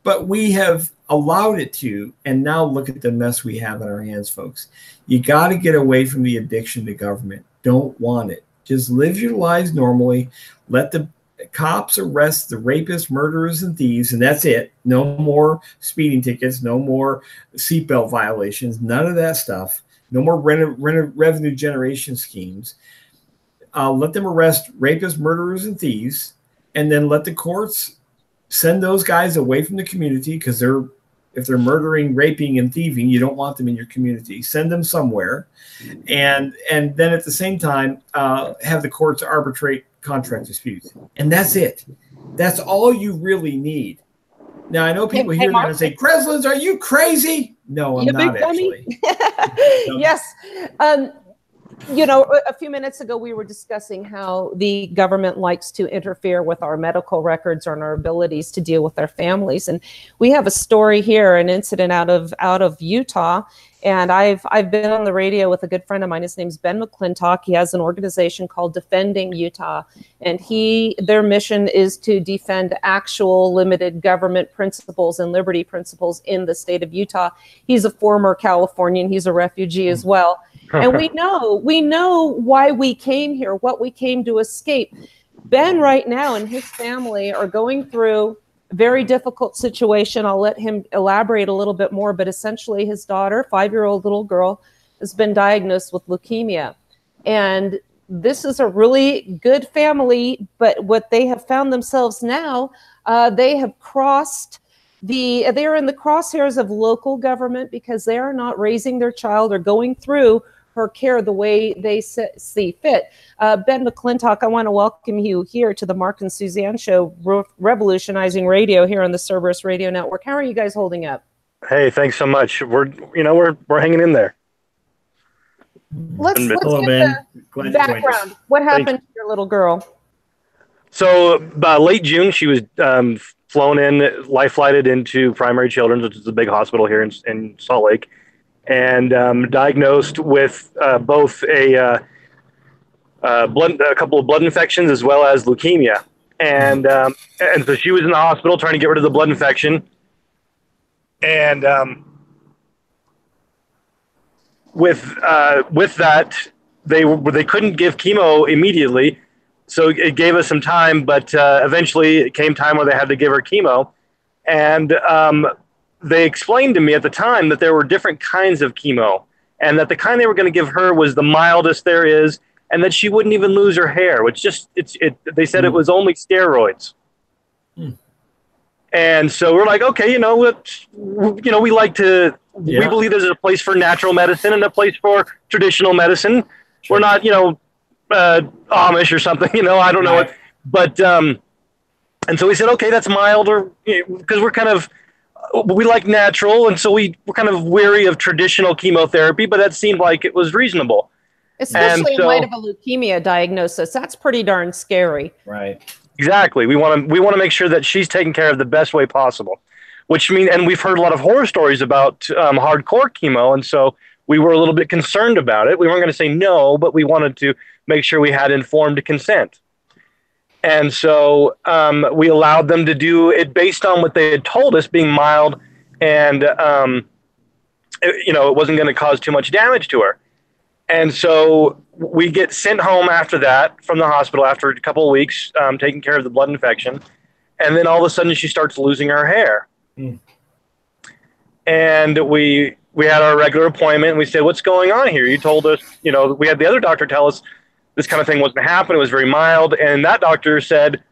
But we have allowed it to, and now look at the mess we have in our hands, folks. You got to get away from the addiction to government. Don't want it. Just live your lives normally. Let the cops arrest the rapists, murderers, and thieves, and that's it. No more speeding tickets, no more seatbelt violations, none of that stuff. No more revenue generation schemes. Let them arrest rapists, murderers, and thieves, and then let the courts send those guys away from the community, because if they're murdering, raping, and thieving, you don't want them in your community. Send them somewhere, and then at the same time have the courts arbitrate contract disputes, and that's it. That's all you really need. Now, I know people here are going to say, Kreslins, are you crazy? No, I'm not actually. Yes. A few minutes ago, we were discussing how the government likes to interfere with our medical records and our abilities to deal with our families. And we have a story here, an incident out of Utah. And I've been on the radio with a good friend of mine. His name's Ben McClintock. He has an organization called Defending Utah. And their mission is to defend actual limited government principles and liberty principles in the state of Utah. He's a former Californian. He's a refugee as well. And we know why we came here, what we came to escape. Ben right now and his family are going through a very difficult situation. I'll let him elaborate a little bit more, but essentially his daughter, 5-year-old little girl, has been diagnosed with leukemia. And this is a really good family, but what they have found themselves now, they have they are in the crosshairs of local government because they are not raising their child or going through her care the way they see fit. Ben McClintock, I want to welcome you here to the Mark and Suzanne Show, revolutionizing radio here on the Cerberus Radio Network. How are you guys holding up? Hey, thanks so much. We're hanging in there. Let's Hello, get Ben. the background. What happened to your little girl? So late June, she was flown in, life flighted into Primary Children's, which is a big hospital here in Salt Lake, and diagnosed with both a couple of blood infections as well as leukemia. And so she was in the hospital trying to get rid of the blood infection. And with that, they couldn't give chemo immediately. So it gave us some time, but eventually it came time where they had to give her chemo. And they explained to me at the time that there were different kinds of chemo, and that the kind they were going to give her was the mildest there is, and that she wouldn't even lose her hair, which they said it was only steroids. And so we're like, okay, we like to, we believe there's a place for natural medicine and a place for traditional medicine. Sure. We're not, Amish or something, I don't know what, but, and so we said, okay, that's mild, or because we like natural. And so we're kind of weary of traditional chemotherapy, but that seemed like it was reasonable. Especially in light of a leukemia diagnosis. That's pretty darn scary. Right. Exactly. We want to make sure that she's taken care of the best way possible, and we've heard a lot of horror stories about hardcore chemo. And so we were a little bit concerned about it. We weren't going to say no, but we wanted to make sure we had informed consent. And so we allowed them to do it based on what they had told us, being mild, and it wasn't going to cause too much damage to her. And so we get sent home after that from the hospital after a couple of weeks, taking care of the blood infection. And then all of a sudden she starts losing her hair. And we had our regular appointment, and we said, what's going on here? You told us, we had the other doctor tell us this kind of thing wasn't happening. It was very mild. And that doctor said,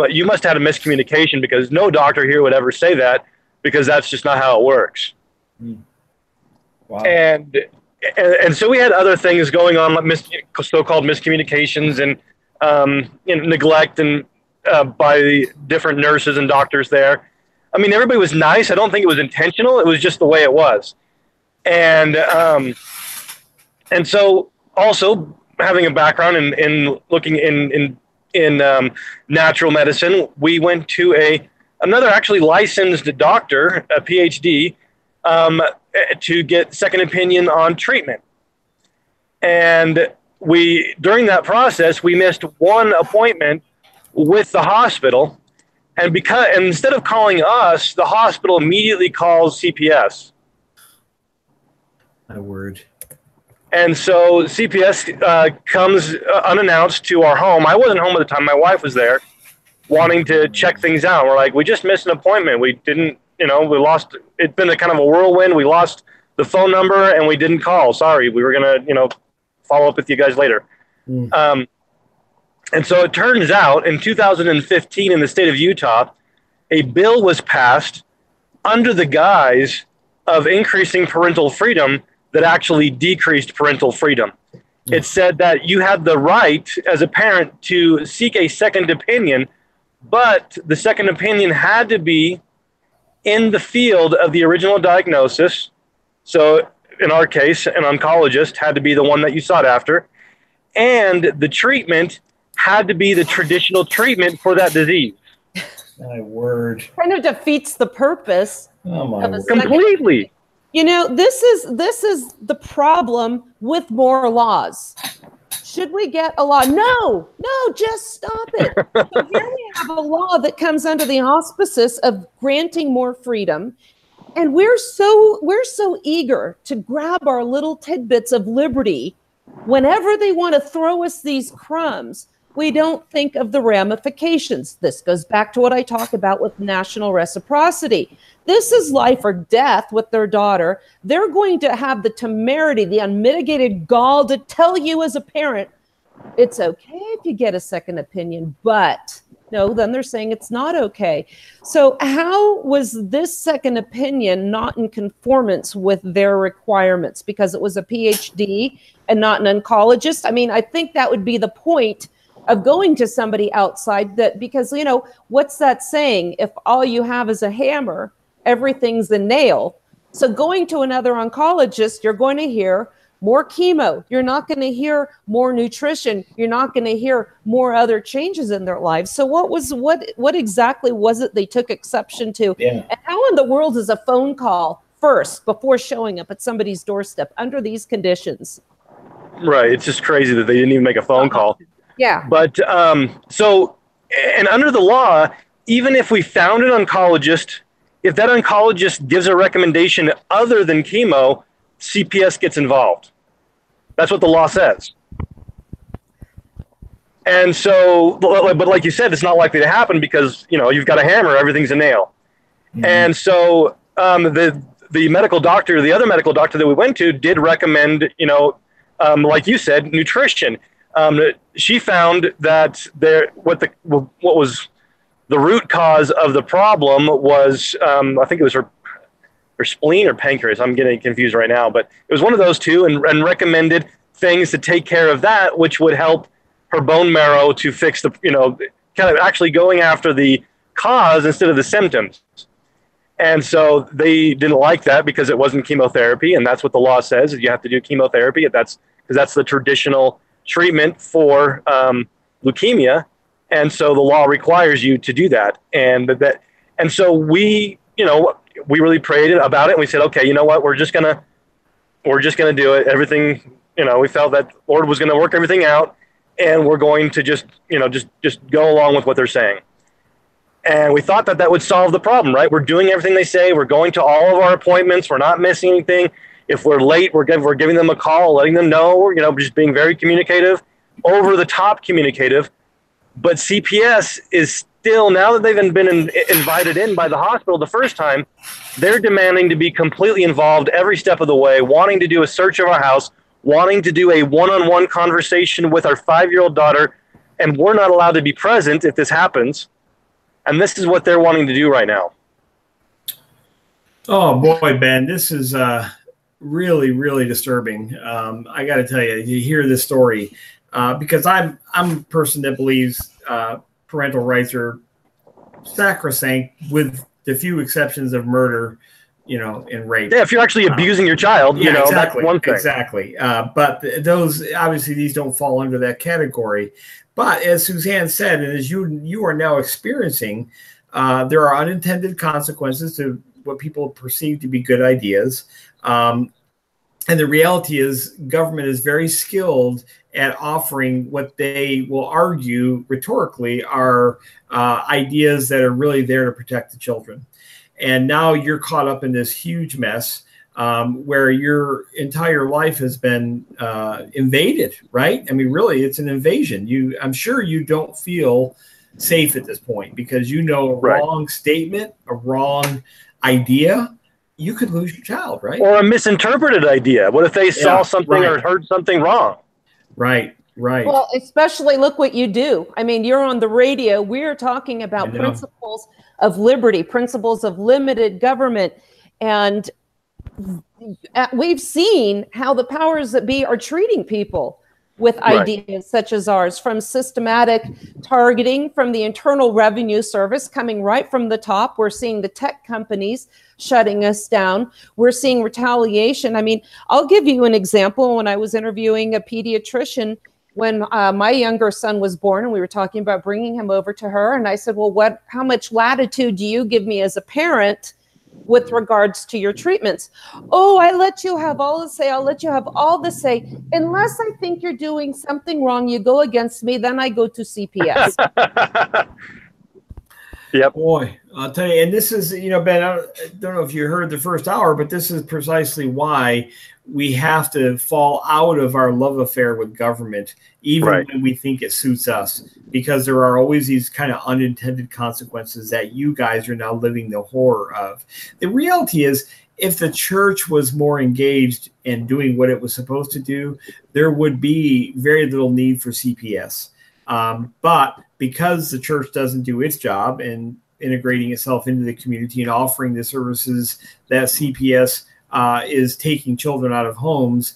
you must have had a miscommunication, because no doctor here would ever say that, because that's just not how it works. Wow. And so we had other things going on, like so-called miscommunications and neglect and by different nurses and doctors there. I mean, everybody was nice. I don't think it was intentional. It was just the way it was. And so also having a background in looking in natural medicine, we went to another actually licensed doctor, a PhD, to get second opinion on treatment. And during that process, we missed one appointment with the hospital, and instead of calling us, the hospital immediately calls CPS. My word. And so CPS comes unannounced to our home. I wasn't home at the time. My wife was there, wanting to check things out. We're like, we just missed an appointment. We didn't, we lost. It's been a kind of a whirlwind. We lost the phone number and we didn't call. Sorry, we were gonna, follow up with you guys later. And so it turns out in 2015 in the state of Utah, a bill was passed under the guise of increasing parental freedom that actually decreased parental freedom. It said that you had the right as a parent to seek a second opinion, but the second opinion had to be in the field of the original diagnosis. So in our case, an oncologist had to be the one that you sought after, and the treatment had to be the traditional treatment for that disease. My word. Kind of defeats the purpose. Oh my word. Completely. This is the problem with more laws. Should we get a law? No, just stop it. So here we have a law that comes under the auspices of granting more freedom. And we're so eager to grab our little tidbits of liberty. Whenever they want to throw us these crumbs, we don't think of the ramifications. This goes back to what I talk about with national reciprocity. This is life or death with their daughter. They're going to have the temerity, the unmitigated gall to tell you as a parent, it's okay if you get a second opinion, but no, then they're saying it's not okay. So how was this second opinion not in conformance with their requirements? Because it was a PhD and not an oncologist? I mean, I think that would be the point of going to somebody outside, that because, what's that saying? If all you have is a hammer, everything's a nail. So going to another oncologist, you're going to hear more chemo. You're not going to hear more nutrition. You're not going to hear more other changes in their lives. So what exactly was it they took exception to? Yeah. And how in the world is a phone call first before showing up at somebody's doorstep under these conditions? Right. It's just crazy that they didn't even make a phone call. Yeah. But so, and under the law, even if we found an oncologist, if that oncologist gives a recommendation other than chemo, CPS gets involved. That's what the law says. And so, but like you said, it's not likely to happen because, you know, you've got a hammer, everything's a nail. Mm-hmm. And so the medical doctor, the other medical doctor that we went to did recommend, you know, like you said, nutrition. She found that what was the root cause of the problem was, I think it was her spleen or pancreas. I'm getting confused right now, but it was one of those two, and recommended things to take care of that, which would help her bone marrow to fix the, you know, kind of actually going after the cause instead of the symptoms. And so they didn't like that because it wasn't chemotherapy, and that's what the law says, is you have to do chemotherapy. Because that's the traditional treatment for leukemia, and so the law requires you to do that. And so we, you know, we really prayed about it, and we said, okay, you know what, we're just gonna do it. Everything, you know, we felt that Lord was gonna work everything out, and we're going to just go along with what they're saying. And we thought that would solve the problem, right? We're doing everything they say. We're going to all of our appointments. We're not missing anything. If we're late, we're giving them a call, letting them know, you know, just being very communicative, over the top communicative. But CPS is still, now that they've been invited in by the hospital the first time, they're demanding to be completely involved every step of the way, wanting to do a search of our house, wanting to do a one-on-one conversation with our 5-year-old daughter, and we're not allowed to be present if this happens. And this is what they're wanting to do right now. Oh boy, Ben, this is really, really disturbing. I got to tell you, you hear this story because I'm a person that believes parental rights are sacrosanct, with the few exceptions of murder, you know, and rape. Yeah, if you're actually abusing your child, you know, exactly, that's one thing. Exactly. But those, obviously, these don't fall under that category. But as Suzanne said, and as you are now experiencing, there are unintended consequences to what people perceive to be good ideas. And the reality is government is very skilled at offering what they will argue rhetorically are ideas that are really there to protect the children. And now you're caught up in this huge mess where your entire life has been invaded, right? I mean, really, it's an invasion. I'm sure you don't feel safe at this point because you know a wrong statement, a wrong idea, you could lose your child, right? Or a misinterpreted idea. What if they saw something or heard something wrong? Right. Well, especially look what you do. I mean, you're on the radio. We're talking about principles of liberty, principles of limited government. And we've seen how the powers that be are treating people with ideas such as ours, from systematic targeting from the Internal Revenue Service coming right from the top. We're seeing the tech companies shutting us down. We're seeing retaliation. I mean, I'll give you an example. When I was interviewing a pediatrician when my younger son was born, and we were talking about bringing him over to her, and I said, well, how much latitude do you give me as a parent with regards to your treatments? Oh, I let you have all the say. I'll let you have all the say. Unless I think you're doing something wrong, you go against me, then I go to CPS. Yep. Boy, I'll tell you, and this is, you know, Ben, I don't know if you heard the first hour, but this is precisely why we have to fall out of our love affair with government, even when we think it suits us, because there are always these kind of unintended consequences that you guys are now living the horror of. The reality is, if the church was more engaged in doing what it was supposed to do, there would be very little need for CPS. But because the church doesn't do its job in integrating itself into the community and offering the services that CPS is taking children out of homes,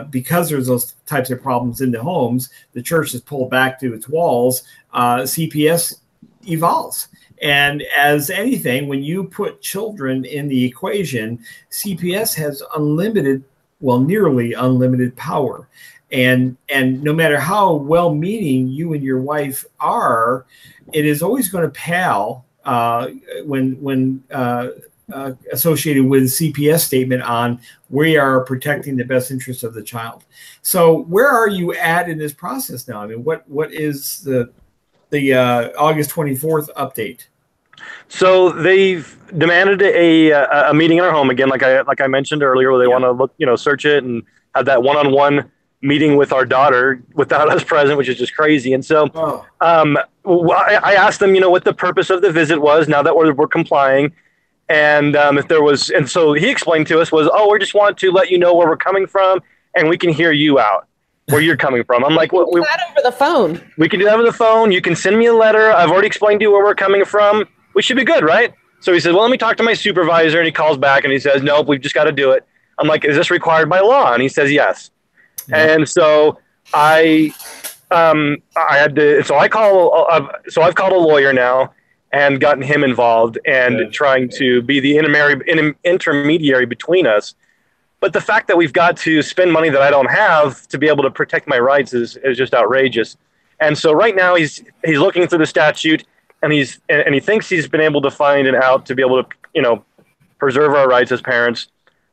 because there's those types of problems in the homes, the church is pulled back to its walls, CPS evolves. And as anything, when you put children in the equation, CPS has unlimited well, nearly unlimited power. And no matter how well-meaning you and your wife are, it is always going to pale when associated with CPS statement on we are protecting the best interest of the child. So where are you at in this process now? I mean, what is the August 24th update? So they've demanded a meeting in our home again, like I mentioned earlier, where they want to look, search it and have that one-on-one meeting with our daughter without us present, which is just crazy. And so I asked them, what the purpose of the visit was now that we're complying. And if there was, and so he explained to us was, we just want to let you know where we're coming from and we can hear you out where you're coming from. I'm like, we that over the phone. We can do that over the phone. You can send me a letter. I've already explained to you where we're coming from. We should be good, right? So he said, well, let me talk to my supervisor. And he calls back and he says, nope, we've just got to do it. I'm like, is this required by law? And he says, yes. And so I had to, I've called a lawyer now and gotten him involved and trying to be the intermediary between us. But the fact that we've got to spend money that I don't have to be able to protect my rights is just outrageous. And so right now he's looking through the statute and he thinks he's been able to find an out to be able to, preserve our rights as parents.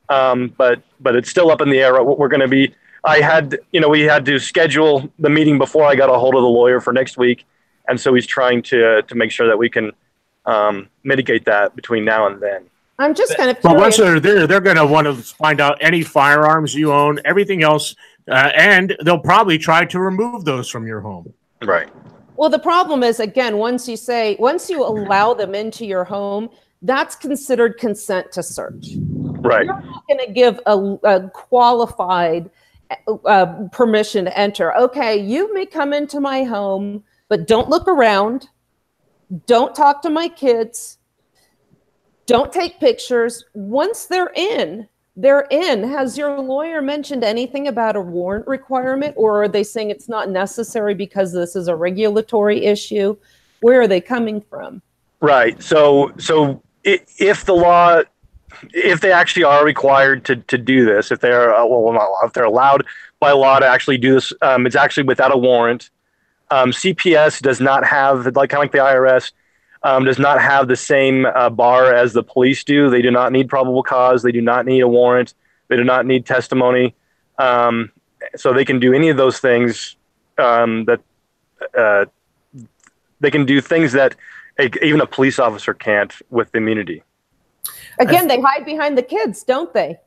But it's still up in the air what we're going to be. we had to schedule the meeting before I got a hold of the lawyer for next week. And so he's trying to make sure that we can mitigate that between now and then. I'm just kind of curious. But once they're there, they're going to want to find out any firearms you own, everything else, and they'll probably try to remove those from your home. Right. Well, the problem is, again, once you allow them into your home, that's considered consent to search. Right. You're not going to give a qualified permission to enter. Okay, you may come into my home, but don't look around. Don't talk to my kids. Don't take pictures. Once they're in. Has your lawyer mentioned anything about a warrant requirement, or are they saying it's not necessary because this is a regulatory issue? Where are they coming from? Right. So if they actually are required to do this, if they're if they're allowed by law to actually do this, it's actually without a warrant. CPS does not have, kind of like the IRS, does not have the same bar as the police do. They do not need probable cause. They do not need a warrant. They do not need testimony. So they can do any of those things that they can do things that even a police officer can't with immunity. Again, they hide behind the kids, don't they?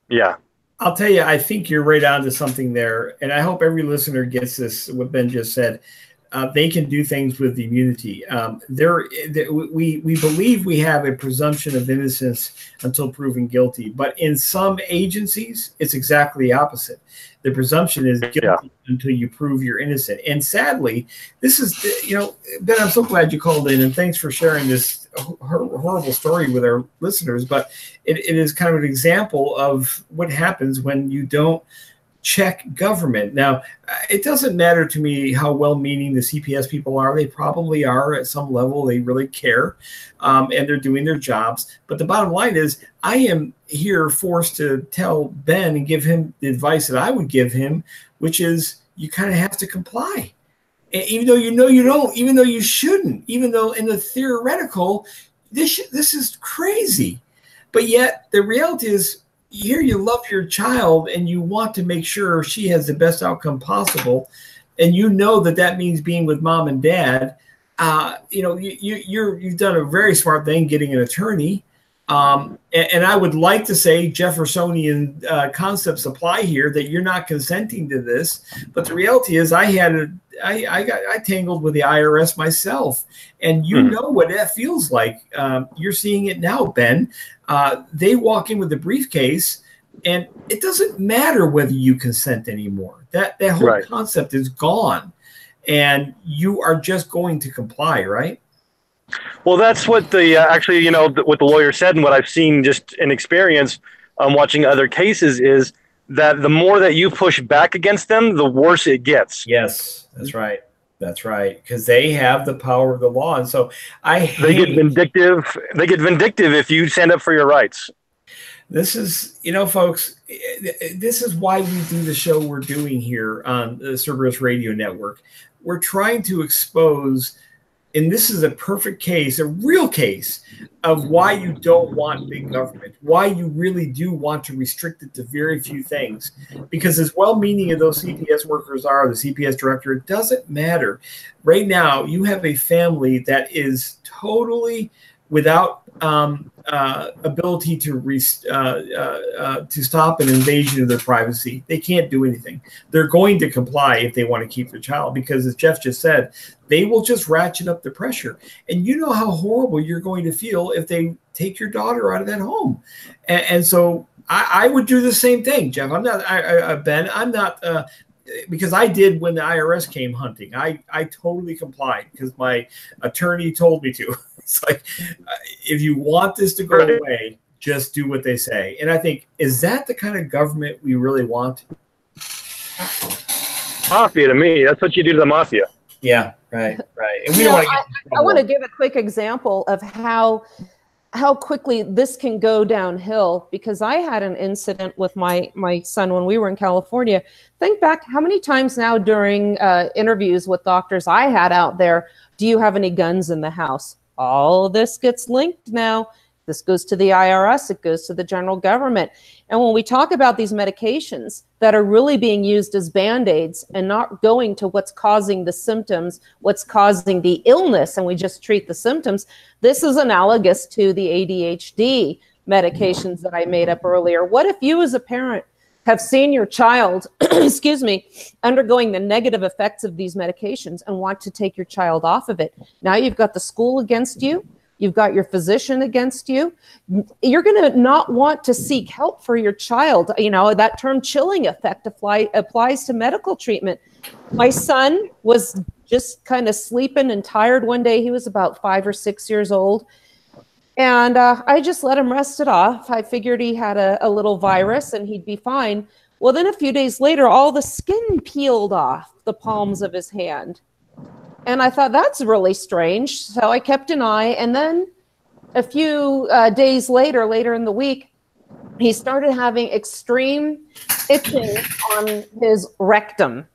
Yeah. I'll tell you, I think you're right on to something there. And I hope every listener gets this, what Ben just said. They can do things with immunity. We believe we have a presumption of innocence until proven guilty. But in some agencies, it's exactly the opposite. The presumption is guilty until you prove you're innocent. And sadly, this is, Ben, I'm so glad you called in, and thanks for sharing this horrible story with our listeners. But it is kind of an example of what happens when you don't check government. Now, it doesn't matter to me how well-meaning the CPS people are. They probably are at some level. They really care, and they're doing their jobs. But the bottom line is, I am here forced to tell Ben and give him the advice that I would give him, which is you kind of have to comply. And even though you don't, even though you shouldn't, even though in the theoretical, this is crazy. But yet the reality is, here you love your child and you want to make sure she has the best outcome possible, and that means being with mom and dad. You've done a very smart thing getting an attorney, and I would like to say Jeffersonian concepts apply here, that you're not consenting to this. But the reality is, I tangled with the IRS myself, and you know what that feels like. You're seeing it now, Ben. They walk in with a briefcase, and it doesn't matter whether you consent anymore. That whole concept is gone, and you are just going to comply, right? Well, that's what what the lawyer said, and what I've seen just in experience watching other cases is that the more that you push back against them, the worse it gets. Yes, that's right. That's right, because they have the power of the law, and so they get vindictive. They get vindictive if you stand up for your rights. This is, you know, folks, this is why we do the show we're doing here on the Cerberus Radio Network. We're trying to expose, and this is a perfect case, a real case of why you don't want big government, why you really do want to restrict it to very few things. Because as well-meaning as those CPS workers are, the CPS director, it doesn't matter. Right now, you have a family that is totally without ability to stop an invasion of their privacy. They can't do anything. They're going to comply if they want to keep their child, because as Jeff just said, they will just ratchet up the pressure. And you know how horrible you're going to feel if they take your daughter out of that home. And so I would do the same thing, Jeff. I'm not, Ben, I'm not, because I did when the IRS came hunting. I totally complied because my attorney told me to. It's like, if you want this to go away, just do what they say. And I think, is that the kind of government we really want? Mafia to me. That's what you do to the mafia. Yeah, right. And we don't want to I want to give a quick example of how quickly this can go downhill, because I had an incident with my son when we were in California. Think back how many times now during interviews with doctors I had out there, do you have any guns in the house? All of this gets linked now. This goes to the IRS, it goes to the general government. And when we talk about these medications that are really being used as Band-Aids and not going to what's causing the symptoms, what's causing the illness, and we just treat the symptoms, this is analogous to the ADHD medications that I made up earlier. What if you as a parent have seen your child, excuse me, undergoing the negative effects of these medications and want to take your child off of it? Now you've got the school against you. You've got your physician against you. You're going to not want to seek help for your child. You know, that term chilling effect applies to medical treatment. My son was just kind of sleeping and tired one day. He was about 5 or 6 years old. And I just let him rest it off. I figured he had a little virus and he'd be fine. Well, then a few days later, all the skin peeled off the palms of his hand. And I thought, that's really strange. So I kept an eye. And then a few days later in the week, he started having extreme itching on his rectum,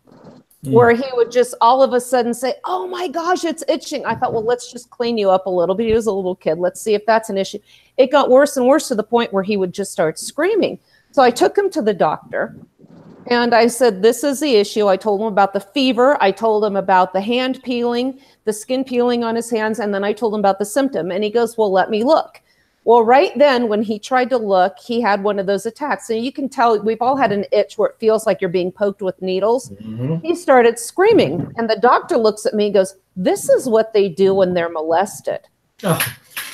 where he would just all of a sudden say, oh my gosh, it's itching. I thought, well, let's just clean you up a little bit. He was a little kid. Let's see if that's an issue. It got worse and worse to the point where he would just start screaming. So I took him to the doctor. And I said, this is the issue. I told him about the fever. I told him about the hand peeling, the skin peeling on his hands. And then I told him about the symptom. And he goes, well, let me look. Well, right then, when he tried to look, he had one of those attacks. And you can tell we've all had an itch where it feels like you're being poked with needles. He started screaming. And the doctor looks at me and goes, this is what they do when they're molested.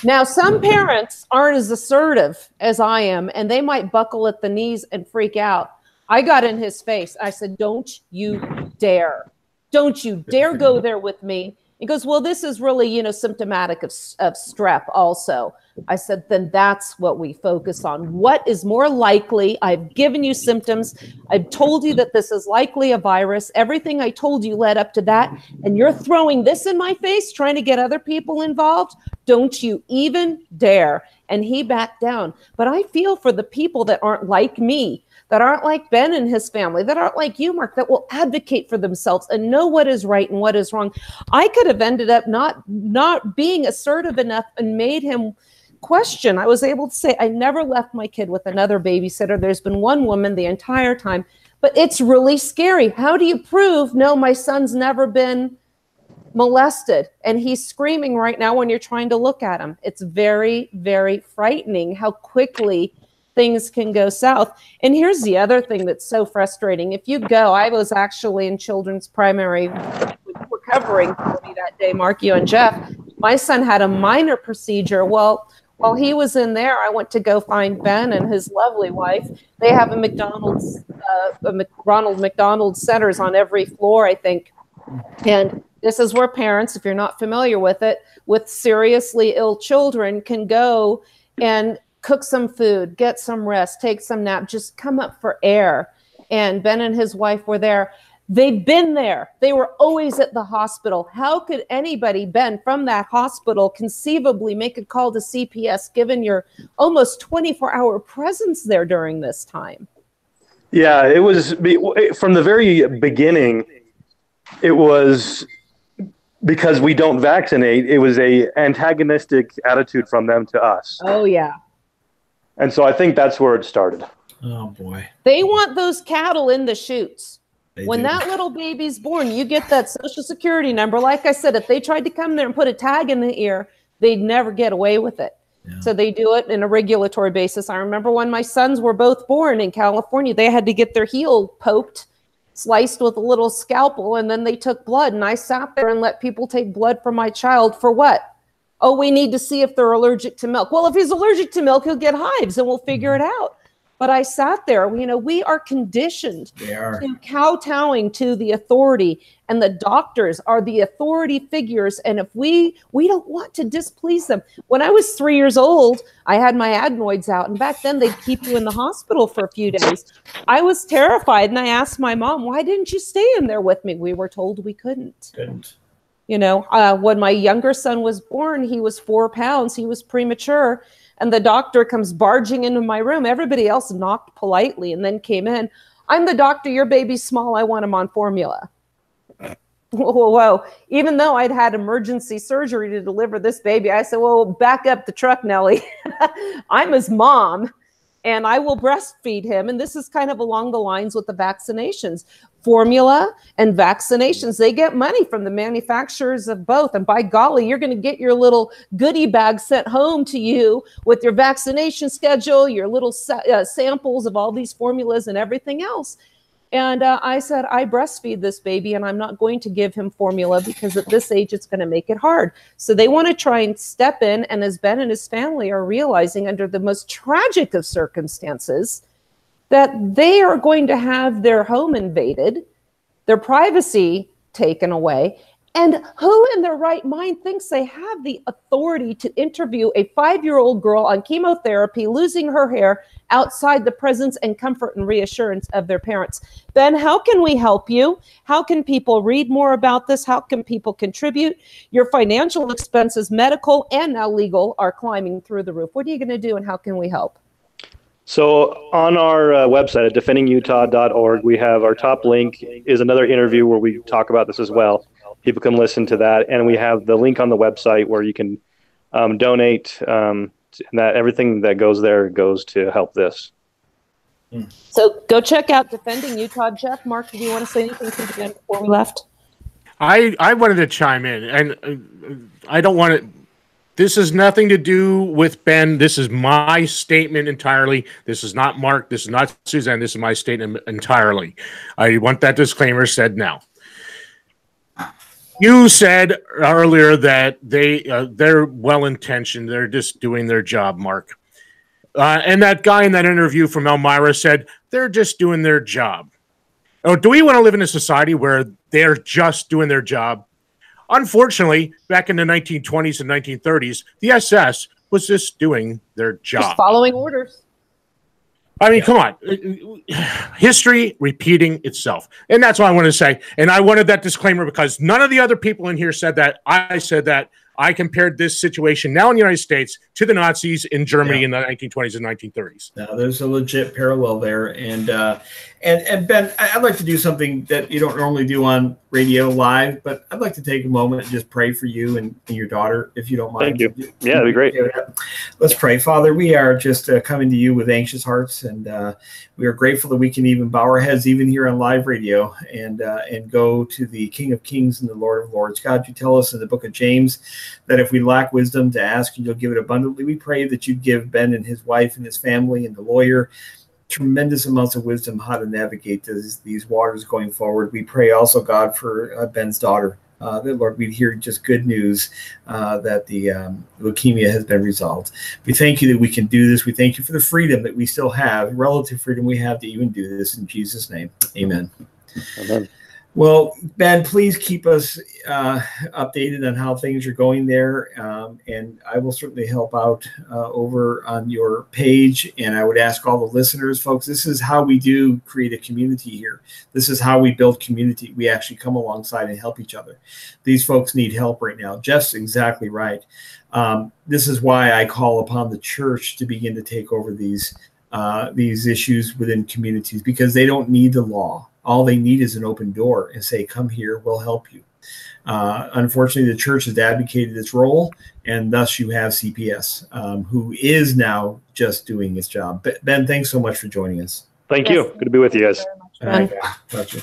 Now, some parents aren't as assertive as I am, and they might buckle at the knees and freak out. I got in his face. I said, don't you dare. Don't you dare go there with me. He goes, well, this is really, you know, symptomatic of strep also. I said, then that's what we focus on. What is more likely? I've given you symptoms. I've told you that this is likely a virus. Everything I told you led up to that. And you're throwing this in my face, trying to get other people involved. Don't you even dare. And he backed down. But I feel for the people that aren't like me, that aren't like Ben and his family, that aren't like you, Mark, that will advocate for themselves and know what is right and what is wrong. I could have ended up not being assertive enough and made him question. I was able to say, I never left my kid with another babysitter. There's been one woman the entire time, but it's really scary. How do you prove, no, my son's never been molested? And he's screaming right now when you're trying to look at him. It's very, very frightening how quickly things can go south. And here's the other thing that's so frustrating. If you go, I was actually in children's primary recovering for me that day, Mark, you and Jeff. My son had a minor procedure. Well, while he was in there, I went to go find Ben and his lovely wife. They have a McDonald's, Ronald McDonald centers on every floor, I think. And this is where parents, if you're not familiar with it, with seriously ill children can go and cook some food, get some rest, take some nap, just come up for air. And Ben and his wife were there. They've been there. They were always at the hospital. How could anybody, Ben, from that hospital conceivably make a call to CPS given your almost 24-hour presence there during this time? Yeah, it was from the very beginning. It was because we don't vaccinate. It was a antagonistic attitude from them to us. Oh, yeah. And so I think that's where it started. Oh, boy. They want those cattle in the chutes. When do. that little baby's born, you get that Social Security number. Like I said, if they tried to come there and put a tag in the ear, they'd never get away with it. Yeah. So they do it in a regulatory basis. I remember when my sons were both born in California, they had to get their heel poked, sliced with a little scalpel, and then they took blood. And I sat there and let people take blood from my child for what? Oh, we need to see if they're allergic to milk. Well, if he's allergic to milk, he'll get hives and we'll figure it out. But I sat there, we are conditioned to kowtowing to the authority, and the doctors are the authority figures. And if we don't want to displease them. When I was 3 years old, I had my adenoids out, and back then they'd keep you in the hospital for a few days. I was terrified, and I asked my mom, why didn't you stay in there with me? We were told we couldn't. When my younger son was born, he was 4 pounds. He was premature. And the doctor comes barging into my room. Everybody else knocked politely and then came in. I'm the doctor. Your baby's small. I want him on formula. Whoa. Even though I'd had emergency surgery to deliver this baby, I said, well, back up the truck, Nellie. I'm his mom, and I will breastfeed him. And this is kind of along the lines with the vaccinations. Formula and vaccinations, they get money from the manufacturers of both. And by golly, you're going to get your little goodie bag sent home to you with your vaccination schedule, your little samples of all these formulas and everything else. And I said, I breastfeed this baby, and I'm not going to give him formula because at this age, it's going to make it hard. So they want to try and step in. And as Ben and his family are realizing under the most tragic of circumstances, that they are going to have their home invaded, their privacy taken away. And who in their right mind thinks they have the authority to interview a 5-year-old girl on chemotherapy, losing her hair outside the presence and comfort and reassurance of their parents? Ben, how can we help you? How can people read more about this? How can people contribute? Your financial expenses, medical and now legal, are climbing through the roof. What are you going to do, and how can we help? So on our website at defendingutah.org, we have our top link is another interview where we talk about this as well. People can listen to that. And we have the link on the website where you can donate. And that everything that goes there goes to help this. So go check out Defending Utah. Jeff, Mark, do you want to say anything to Ben before we left? I wanted to chime in, and I don't want to. This has nothing to do with Ben. This is my statement entirely. This is not Mark. This is not Suzanne. This is my statement entirely. I want that disclaimer said now. You said earlier that they're well-intentioned. They're just doing their job, Mark. And that guy in that interview from Elmira said they're just doing their job. Oh, do we want to live in a society where they're just doing their job? Unfortunately, back in the 1920s and 1930s, the SS was just doing their job. Just following orders. I mean, come on. History repeating itself. And that's what I wanted to say. And I wanted that disclaimer because none of the other people in here said that. I said that. I compared this situation now in the United States to the Nazis in Germany in the 1920s and 1930s. Now, there's a legit parallel there. And Ben, I'd like to do something that you don't normally do on radio live, but I'd like to take a moment and just pray for you and your daughter, if you don't mind. Thank you. Yeah, that'd be great. Let's pray. Father, we are just coming to you with anxious hearts, and we are grateful that we can even bow our heads even here on live radio and go to the King of Kings and the Lord of Lords. God, you tell us in the book of James that if we lack wisdom to ask, you'll give it abundantly. We pray that you'd give Ben and his wife and his family and the lawyer tremendous amounts of wisdom how to navigate these waters going forward. We pray also, God, for Ben's daughter. That, Lord, we'd hear just good news that the leukemia has been resolved. We thank you that we can do this. We thank you for the freedom that we still have, relative freedom we have to even do this. In Jesus' name, amen. Amen. Well, Ben, please keep us updated on how things are going there. And I will certainly help out over on your page. And I would ask all the listeners, folks, this is how we do create a community here. This is how we build community. We actually come alongside and help each other. These folks need help right now. Jeff's exactly right. This is why I call upon the church to begin to take over these issues within communities, because they don't need the law. All they need is an open door and say, come here, we'll help you. Unfortunately, the church has abdicated its role, and thus you have CPS, who is now just doing its job. Ben, thanks so much for joining us. Thank you. Good to be with you guys. All right, gotcha.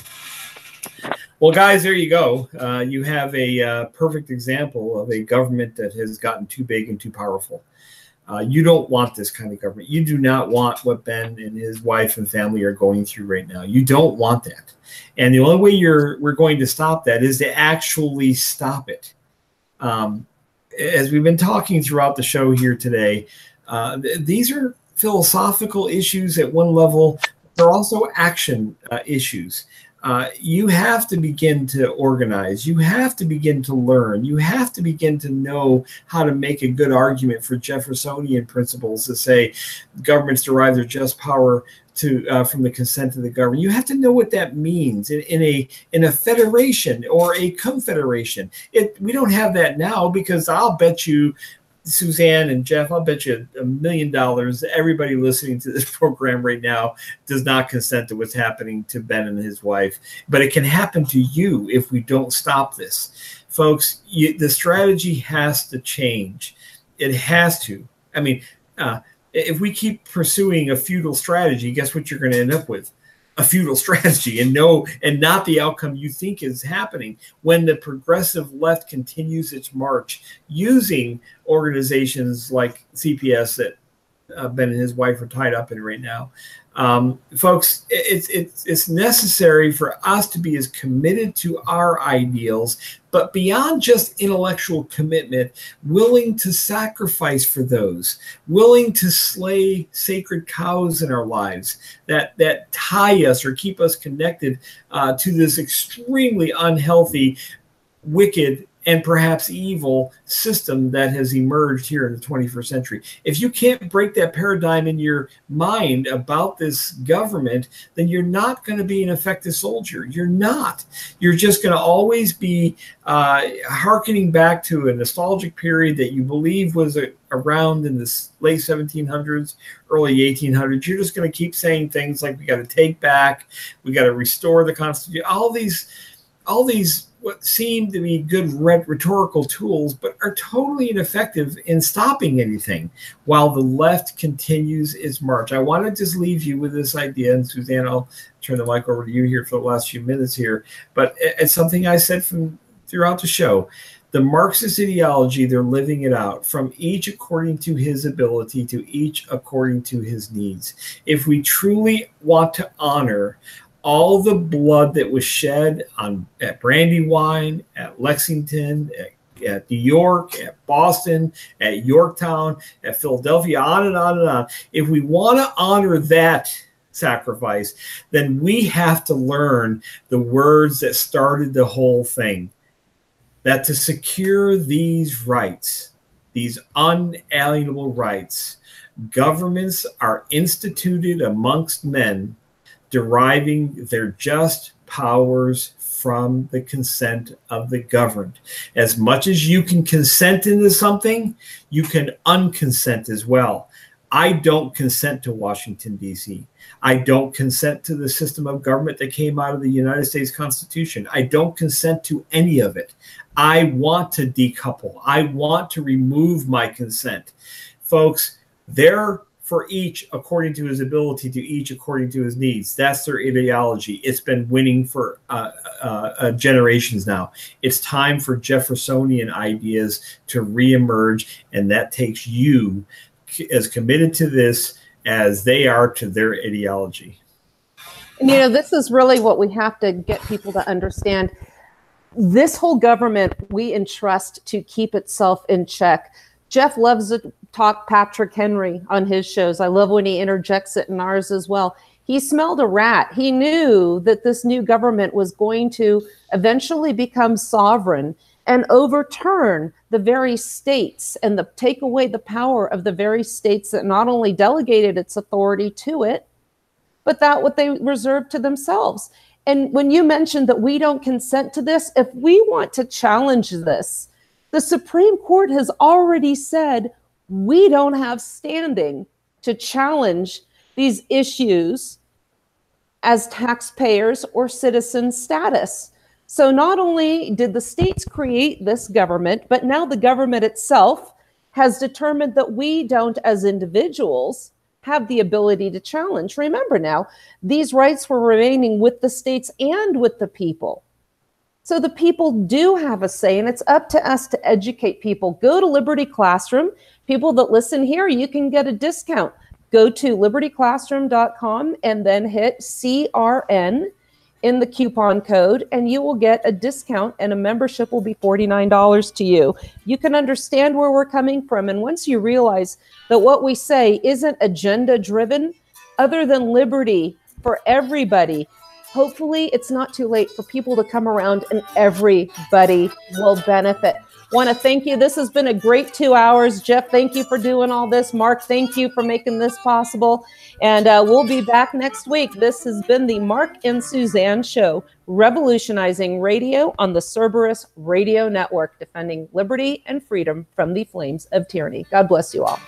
Well, guys, there you go. You have a perfect example of a government that has gotten too big and too powerful. You don't want this kind of government. You do not want what Ben and his wife and family are going through right now. You don't want that. And the only way we're going to stop that is to actually stop it. As we've been talking throughout the show here today, these are philosophical issues at one level. They're also action issues. You have to begin to organize. You have to begin to learn. You have to begin to know how to make a good argument for Jeffersonian principles to say governments derive their just power from the consent of the government. You have to know what that means in a federation or a confederation. We don't have that now, because I'll bet you, Suzanne and Jeff, I'll bet you $1 million everybody listening to this program right now does not consent to what's happening to Ben and his wife. But it can happen to you if we don't stop this. Folks, the strategy has to change. It has to. I mean, if we keep pursuing a feudal strategy, guess what you're going to end up with? A feudal strategy, and not the outcome you think is happening when the progressive left continues its march using organizations like CPS that Ben and his wife are tied up in right now. Folks, it's necessary for us to be as committed to our ideals, but beyond just intellectual commitment, willing to sacrifice for those, willing to slay sacred cows in our lives that tie us or keep us connected to this extremely unhealthy, wicked, and perhaps evil system that has emerged here in the 21st century. If you can't break that paradigm in your mind about this government, then you're not going to be an effective soldier. You're not. You're just going to always be hearkening back to a nostalgic period that you believe was around in the late 1700s, early 1800s. You're just going to keep saying things like, we got to take back, we got to restore the Constitution. All these what seem to be good rhetorical tools, but are totally ineffective in stopping anything while the left continues its march. I want to just leave you with this idea, and Suzanne, I'll turn the mic over to you here for the last few minutes here, but it's something I said throughout the show. The Marxist ideology, they're living it out, from each according to his ability to each according to his needs. If we truly want to honor all the blood that was shed at Brandywine, at Lexington, at New York, at Boston, at Yorktown, at Philadelphia, on and on and on. If we want to honor that sacrifice, then we have to learn the words that started the whole thing. That to secure these rights, these unalienable rights, governments are instituted amongst men, deriving their just powers from the consent of the governed. As much as you can consent into something, you can unconsent as well. I don't consent to Washington, D.C. I don't consent to the system of government that came out of the United States Constitution. I don't consent to any of it. I want to decouple. I want to remove my consent. Folks, they're for each according to his ability, to each according to his needs. That's their ideology. It's been winning for generations now. It's time for Jeffersonian ideas to reemerge, and that takes you as committed to this as they are to their ideology. And this is really what we have to get people to understand. This whole government we entrust to keep itself in check. Jeff loves to talk Patrick Henry on his shows. I love when he interjects it in ours as well. He smelled a rat. He knew that this new government was going to eventually become sovereign and overturn the very states and take away the power of the very states that not only delegated its authority to it, but that what they reserved to themselves. And when you mentioned that we don't consent to this, if we want to challenge this, the Supreme Court has already said we don't have standing to challenge these issues as taxpayers or citizen status. So not only did the states create this government, but now the government itself has determined that we don't, as individuals, have the ability to challenge. Remember now, these rights were remaining with the states and with the people. So the people do have a say, and it's up to us to educate people. Go to Liberty Classroom. People that listen here, you can get a discount. Go to libertyclassroom.com and then hit CRN in the coupon code, and you will get a discount, and a membership will be $49 to you. You can understand where we're coming from. And once you realize that what we say isn't agenda driven, other than liberty for everybody, hopefully it's not too late for people to come around and everybody will benefit. Want to thank you. This has been a great 2 hours. Jeff, thank you for doing all this. Mark, thank you for making this possible. And we'll be back next week. This has been the Mark and Suzanne Show, revolutionizing radio on the Cerberus Radio Network, defending liberty and freedom from the flames of tyranny. God bless you all.